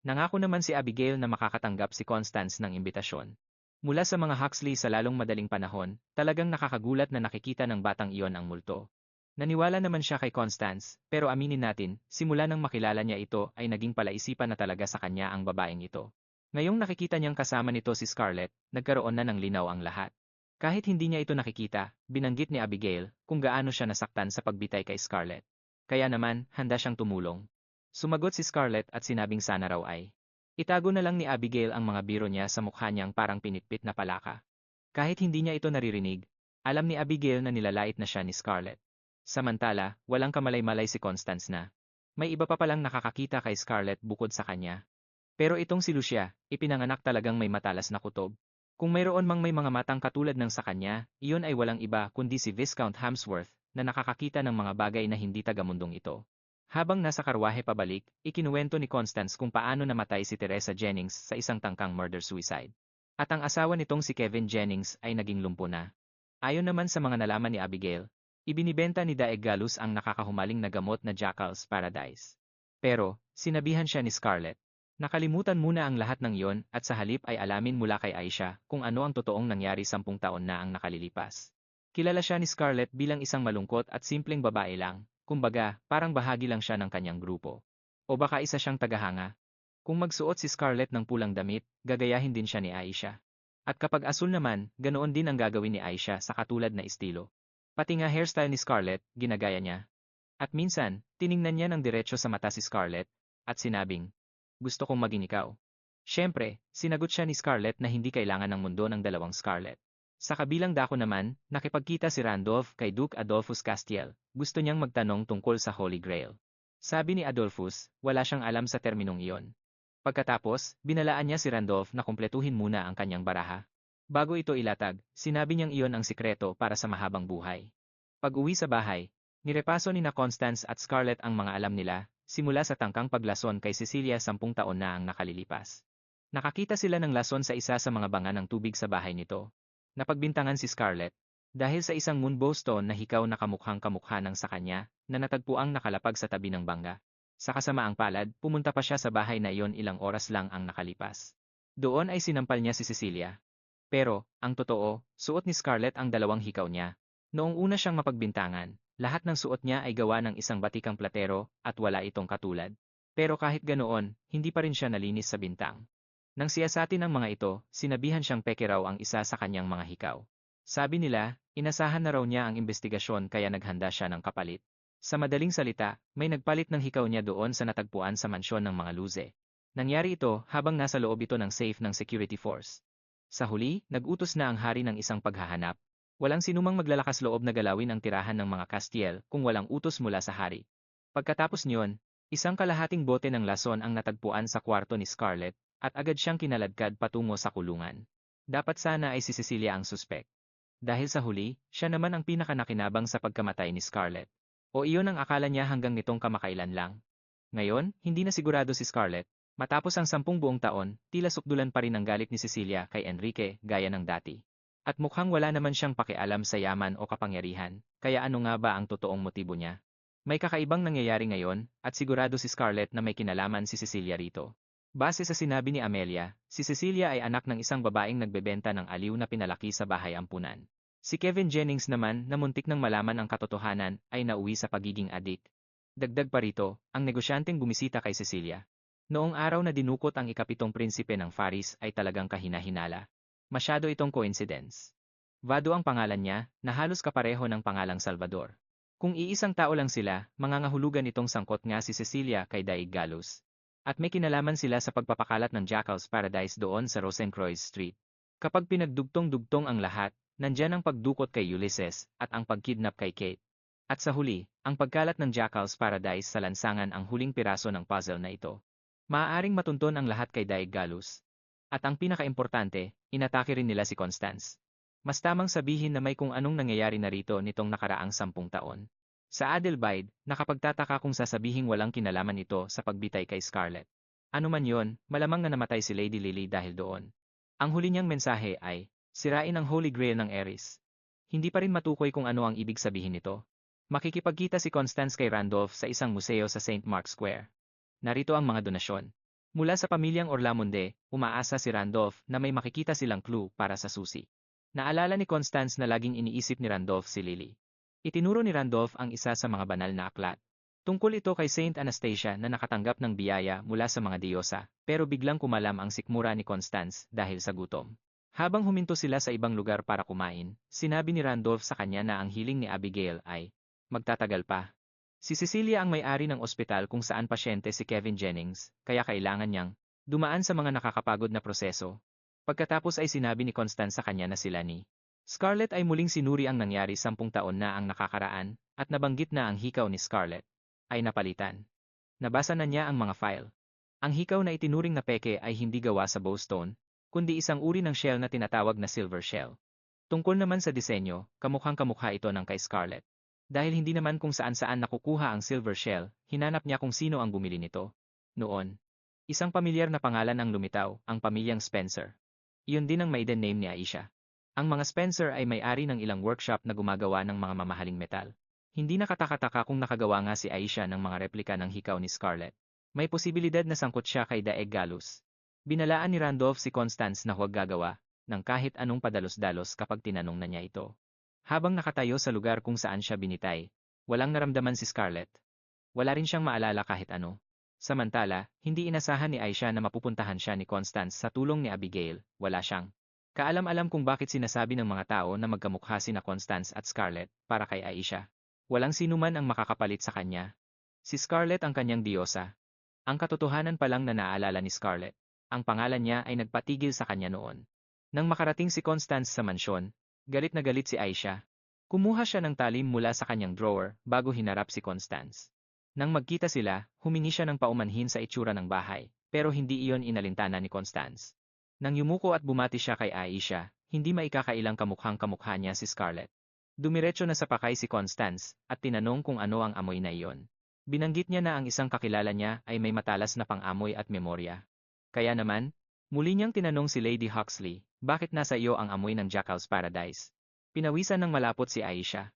Nangako naman si Abigail na makakatanggap si Constance ng imbitasyon. Mula sa mga Huxley sa lalong madaling panahon, talagang nakakagulat na nakikita ng batang iyon ang multo. Naniwala naman siya kay Constance, pero aminin natin, simula nang makilala niya ito ay naging palaisipan na talaga sa kanya ang babaeng ito. Ngayong nakikita niyang kasama nito si Scarlett, nagkaroon na ng linaw ang lahat. Kahit hindi niya ito nakikita, binanggit ni Abigail kung gaano siya nasaktan sa pagbitay kay Scarlett. Kaya naman, handa siyang tumulong. Sumagot si Scarlett at sinabing sana raw ay itago na lang ni Abigail ang mga biro niya sa mukha niyang parang pinitpit na palaka. Kahit hindi niya ito naririnig, alam ni Abigail na nilalait na siya ni Scarlett. Samantala, walang kamalay-malay si Constance na may iba pa palang nakakakita kay Scarlett bukod sa kanya. Pero itong si Lucia, ipinanganak talagang may matalas na kutob. Kung mayroon mang may mga matang katulad ng sa kanya, iyon ay walang iba kundi si Viscount Hamsworth na nakakakita ng mga bagay na hindi taga-mundong ito. Habang nasa karwahe pabalik, ikinuwento ni Constance kung paano namatay si Teresa Jennings sa isang tangkang murder-suicide. At ang asawa nitong si Kevin Jennings ay naging lumpo na. Ayon naman sa mga nalaman ni Abigail, ibinibenta ni Daig Galus ang nakakahumaling na gamot na Jackal's Paradise. Pero, sinabihan siya ni Scarlett. Nakalimutan muna ang lahat ng iyon at sa halip ay alamin mula kay Aisha kung ano ang totoong nangyari 10 taon na ang nakalilipas. Kilala siya ni Scarlett bilang isang malungkot at simpleng babae lang. Kumbaga, parang bahagi lang siya ng kanyang grupo. O baka isa siyang tagahanga. Kung magsuot si Scarlett ng pulang damit, gagayahin din siya ni Aisha. At kapag asul naman, ganoon din ang gagawin ni Aisha sa katulad na estilo. Pati nga hairstyle ni Scarlett, ginagaya niya. At minsan, tiningnan niya ng diretso sa mata si Scarlett, at sinabing, gusto kong maging ikaw. Siyempre, sinagot siya ni Scarlett na hindi kailangan ng mundo ng dalawang Scarlett. Sa kabilang dako naman, nakipagkita si Randolph kay Duke Adolphus Castiel. Gusto niyang magtanong tungkol sa Holy Grail. Sabi ni Adolphus, wala siyang alam sa terminong iyon. Pagkatapos, binalaan niya si Randolph na kumpletuhin muna ang kanyang baraha. Bago ito ilatag, sinabi niyang iyon ang sikreto para sa mahabang buhay. Pag-uwi sa bahay, nirepaso ni na Constance at Scarlett ang mga alam nila, simula sa tangkang paglason kay Cecilia 10 taon na ang nakalilipas. Nakakita sila ng lason sa isa sa mga banga ng tubig sa bahay nito. Napagbintangan si Scarlett dahil sa isang moonbow stone na hikaw na kamukhang-kamukha ng sa kanya na natagpuang nakalapag sa tabi ng bangga. Sa kasamaang palad, pumunta pa siya sa bahay na iyon ilang oras lang ang nakalipas. Doon ay sinampal niya si Cecilia. Pero, ang totoo, suot ni Scarlett ang dalawang hikaw niya. Noong una siyang mapagbintangan, Lahat ng suot niya ay gawa ng isang batikang platero at wala itong katulad. Pero kahit ganoon, hindi pa rin siya nalinis sa bintang. Nang siyasatin ang mga ito, sinabihan siyang peke raw ang isa sa kanyang mga hikaw. Sabi nila, inasahan na raw niya ang investigasyon kaya naghanda siya ng kapalit. Sa madaling salita, may nagpalit ng hikaw niya doon sa natagpuan sa mansyon ng mga Luze. Nangyari ito habang nasa loob ito ng safe ng security force. Sa huli, nag-utos na ang hari ng isang paghahanap. Walang sinumang maglalakas loob na galawin ang tirahan ng mga Castiel kung walang utos mula sa hari. Pagkatapos niyon, isang kalahating bote ng lason ang natagpuan sa kwarto ni Scarlett, at agad siyang kinaladkad patungo sa kulungan. Dapat sana ay si Cecilia ang suspek. Dahil sa huli, siya naman ang pinakanakinabang sa pagkamatay ni Scarlett. O iyon ang akala niya hanggang nitong kamakailan lang. Ngayon, hindi na sigurado si Scarlett. Matapos ang 10 buong taon, tila sukdulan pa rin ang galit ni Cecilia kay Enrique gaya ng dati. At mukhang wala naman siyang pakialam sa yaman o kapangyarihan, kaya ano nga ba ang totoong motibo niya? May kakaibang nangyayari ngayon, at sigurado si Scarlett na may kinalaman si Cecilia rito. Base sa sinabi ni Amelia, si Cecilia ay anak ng isang babaeng nagbebenta ng aliw na pinalaki sa bahay ampunan. Si Kevin Jennings naman, na muntik nang malaman ang katotohanan, ay nauwi sa pagiging adik. Dagdag pa rito, ang negosyanteng bumisita kay Cecilia. Noong araw na dinukot ang ikapitong prinsipe ng Faris ay talagang kahina-hinala. Masyado itong coincidence. Vado ang pangalan niya, na halos kapareho ng pangalang Salvador. Kung iisang tao lang sila, mangangahulugan itong sangkot nga si Cecilia kay Daig Galus. At may kinalaman sila sa pagpapakalat ng Jackal's Paradise doon sa Rosencrantz Street. Kapag pinagdugtong-dugtong ang lahat, nandyan ang pagdukot kay Ulysses at ang pagkidnap kay Kate. At sa huli, ang pagkalat ng Jackal's Paradise sa lansangan ang huling piraso ng puzzle na ito. Maaaring matunton ang lahat kay Daig Galus. At ang pinakaimportante, inatake rin nila si Constance. Mas tamang sabihin na may kung anong nangyayari na rito nitong nakaraang 10 taon. Sa Adelbide, nakapagtataka kung sasabihing walang kinalaman ito sa pagbitay kay Scarlett. Ano man yon, malamang na namatay si Lady Lily dahil doon. Ang huli niyang mensahe ay, sirain ang Holy Grail ng Eris. Hindi pa rin matukoy kung ano ang ibig sabihin nito. Makikipagkita si Constance kay Randolph sa isang museo sa St. Mark's Square. Narito ang mga donasyon. Mula sa pamilyang Orlamunde, umaasa si Randolph na may makikita silang clue para sa susi. Naalala ni Constance na laging iniisip ni Randolph si Lily. Itinuro ni Randolph ang isa sa mga banal na aklat. Tungkol ito kay Saint Anastasia na nakatanggap ng biyaya mula sa mga diyosa, pero biglang kumalam ang sikmura ni Constance dahil sa gutom. Habang huminto sila sa ibang lugar para kumain, sinabi ni Randolph sa kanya na ang hiling ni Abigail ay, magtatagal pa. Si Cecilia ang may-ari ng ospital kung saan pasyente si Kevin Jennings, kaya kailangan niyang dumaan sa mga nakakapagod na proseso. Pagkatapos ay sinabi ni Constance sa kanya na sila ni Scarlett ay muling sinuri ang nangyari 10 taon na ang nakakaraan, at nabanggit na ang hikaw ni Scarlett ay napalitan. Nabasa na niya ang mga file. Ang hikaw na itinuring na peke ay hindi gawa sa bowstone, kundi isang uri ng shell na tinatawag na silver shell. Tungkol naman sa disenyo, kamukhang-kamukha ito ng kay Scarlett. Dahil hindi naman kung saan-saan nakukuha ang silver shell, hinanap niya kung sino ang bumili nito. Noon, isang pamilyar na pangalan ang lumitaw, ang pamilyang Spencer. Iyon din ang maiden name ni Aisha. Ang mga Spencer ay may-ari ng ilang workshop na gumagawa ng mga mamahaling metal. Hindi nakataka-taka kung nakagawa nga si Aisha ng mga replika ng hikaw ni Scarlett. May posibilidad na sangkot siya kay Daig Galus. Binalaan ni Randolph si Constance na huwag gagawa ng kahit anong padalos-dalos kapag tinanong na niya ito. Habang nakatayo sa lugar kung saan siya binitay, walang naramdaman si Scarlett. Wala rin siyang maalala kahit ano. Samantala, hindi inasahan ni Aisha na mapupuntahan siya ni Constance sa tulong ni Abigail, wala siyang kaalam-alam kung bakit sinasabi ng mga tao na magkamukha sina Constance at Scarlett para kay Aisha. Walang sinuman ang makakapalit sa kanya. Si Scarlett ang kanyang diyosa. Ang katotohanan pa lang na naaalala ni Scarlett. Ang pangalan niya ay nagpatigil sa kanya noon. Nang makarating si Constance sa mansyon, galit na galit si Aisha. Kumuha siya ng talim mula sa kanyang drawer bago hinarap si Constance. Nang magkita sila, humingi siya ng paumanhin sa itsura ng bahay, pero hindi iyon inalintana ni Constance. Nang yumuko at bumati siya kay Aisha, hindi maikakailang kamukhang-kamukha niya si Scarlett. Dumiretso na sa pakay si Constance, at tinanong kung ano ang amoy na iyon. Binanggit niya na ang isang kakilala niya ay may matalas na pang-amoy at memorya. Kaya naman, muli niyang tinanong si Lady Huxley, bakit nasa iyo ang amoy ng Jackal's Paradise? Pinawisan ng malapot si Aisha.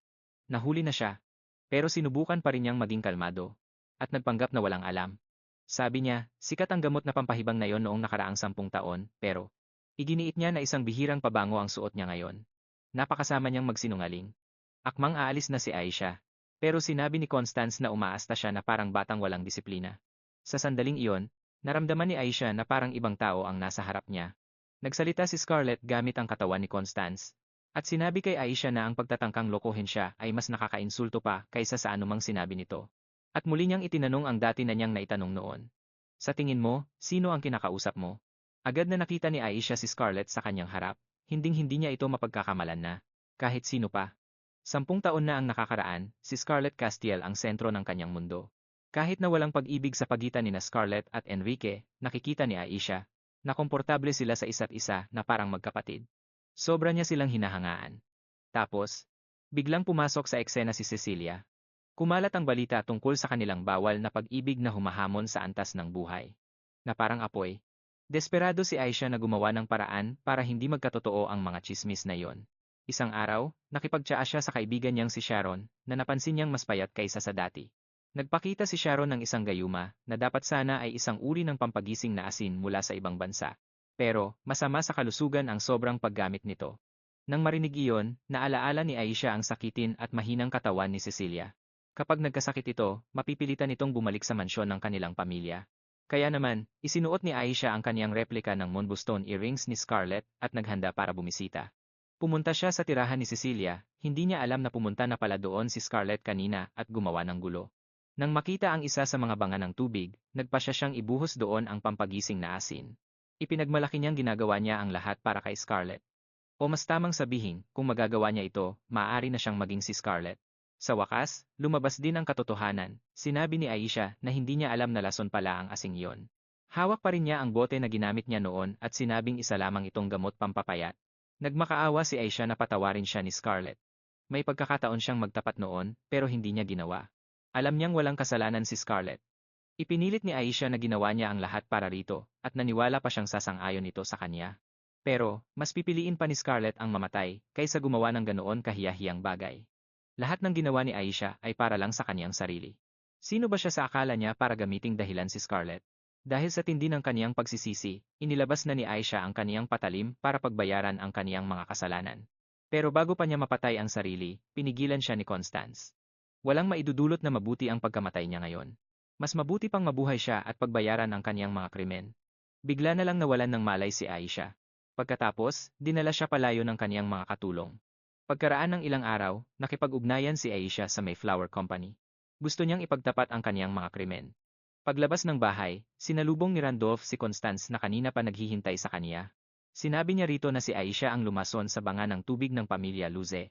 Nahuli na siya, pero sinubukan pa rin niyang maging kalmado, at nagpanggap na walang alam. Sabi niya, sikat ang gamot na pampahibang na yon noong nakaraang 10 taon, pero iginiit niya na isang bihirang pabango ang suot niya ngayon. Napakasama niyang magsinungaling. Akmang aalis na si Aisha, Pero sinabi ni Constance na umaasta siya na parang batang walang disiplina. Sa sandaling iyon, naramdaman ni Aisha na parang ibang tao ang nasa harap niya. Nagsalita si Scarlett gamit ang katawan ni Constance. At sinabi kay Aisha na ang pagtatangkang lokohin siya ay mas nakakainsulto pa kaysa sa anumang sinabi nito. At muli niyang itinanong ang dati na niyang naitanong noon. Sa tingin mo, sino ang kinakausap mo? Agad na nakita ni Aisha si Scarlett sa kanyang harap. Hinding-hindi niya ito mapagkakamalan na. Kahit sino pa. 10 taon na ang nakakaraan, si Scarlett Castiel ang sentro ng kanyang mundo. Kahit na walang pag-ibig sa pagitan ni Scarlett at Enrique, nakikita ni Aisha na komportable sila sa isa't isa na parang magkapatid. Sobra niya silang hinahangaan. Tapos, biglang pumasok sa eksena si Cecilia. Kumalat ang balita tungkol sa kanilang bawal na pag-ibig na humahamon sa antas ng buhay. Na parang apoy. Desperado si Aisha na gumawa ng paraan para hindi magkatotoo ang mga tsismis na yon. Isang araw, nakipagtsaa siya sa kaibigan niyang si Sharon na napansin niyang mas payat kaysa sa dati. Nagpakita si Sharon ng isang gayuma na dapat sana ay isang uri ng pampagising na asin mula sa ibang bansa. Pero, masama sa kalusugan ang sobrang paggamit nito. Nang marinig iyon, naalaala ni Aisha ang sakitin at mahinang katawan ni Cecilia. Kapag nagkasakit ito, mapipilitan itong bumalik sa mansyon ng kanilang pamilya. Kaya naman, isinuot ni Aisha ang kaniyang replika ng Moonstone earrings ni Scarlett at naghanda para bumisita. Pumunta siya sa tirahan ni Cecilia, hindi niya alam na pumunta na pala doon si Scarlett kanina at gumawa ng gulo. Nang makita ang isa sa mga banga ng tubig, nagpasya siyang ibuhos doon ang pampagising na asin. Ipinagmalaki niyang ginagawa niya ang lahat para kay Scarlett. O mas tamang sabihin, kung magagawa niya ito, maaari na siyang maging si Scarlett. Sa wakas, lumabas din ang katotohanan. Sinabi ni Aisha na hindi niya alam na lason pala ang asing iyon. Hawak pa rin niya ang bote na ginamit niya noon at sinabing isa lamang itong gamot pampapayat. Nagmakaawa si Aisha na patawarin siya ni Scarlett. May pagkakataon siyang magtapat noon, pero hindi niya ginawa. Alam niyang walang kasalanan si Scarlett. Ipinilit ni Aisha na ginawa niya ang lahat para rito, at naniwala pa siyang sasang-ayon ito sa kanya. Pero, mas pipiliin pa ni Scarlett ang mamatay, kaysa gumawa ng ganoon kahiyahiyang bagay. Lahat ng ginawa ni Aisha ay para lang sa kaniyang sarili. Sino ba siya sa akala niya para gamiting dahilan si Scarlett? Dahil sa tindi ng kaniyang pagsisisi, inilabas na ni Aisha ang kaniyang patalim para pagbayaran ang kaniyang mga kasalanan. Pero bago pa niya mapatay ang sarili, pinigilan siya ni Constance. Walang maidudulot na mabuti ang pagkamatay niya ngayon. Mas mabuti pang mabuhay siya at pagbayaran ang kaniyang mga krimen. Bigla na lang nawalan ng malay si Aisha. Pagkatapos, dinala siya palayo ng kaniyang mga katulong. Pagkaraan ng ilang araw, nakipag-ugnayan si Aisha sa Mayflower Company. Gusto niyang ipagtapat ang kaniyang mga krimen. Paglabas ng bahay, sinalubong ni Randolph si Constance na kanina pa naghihintay sa kaniya. Sinabi niya rito na si Aisha ang lumason sa banga ng tubig ng pamilya Luze.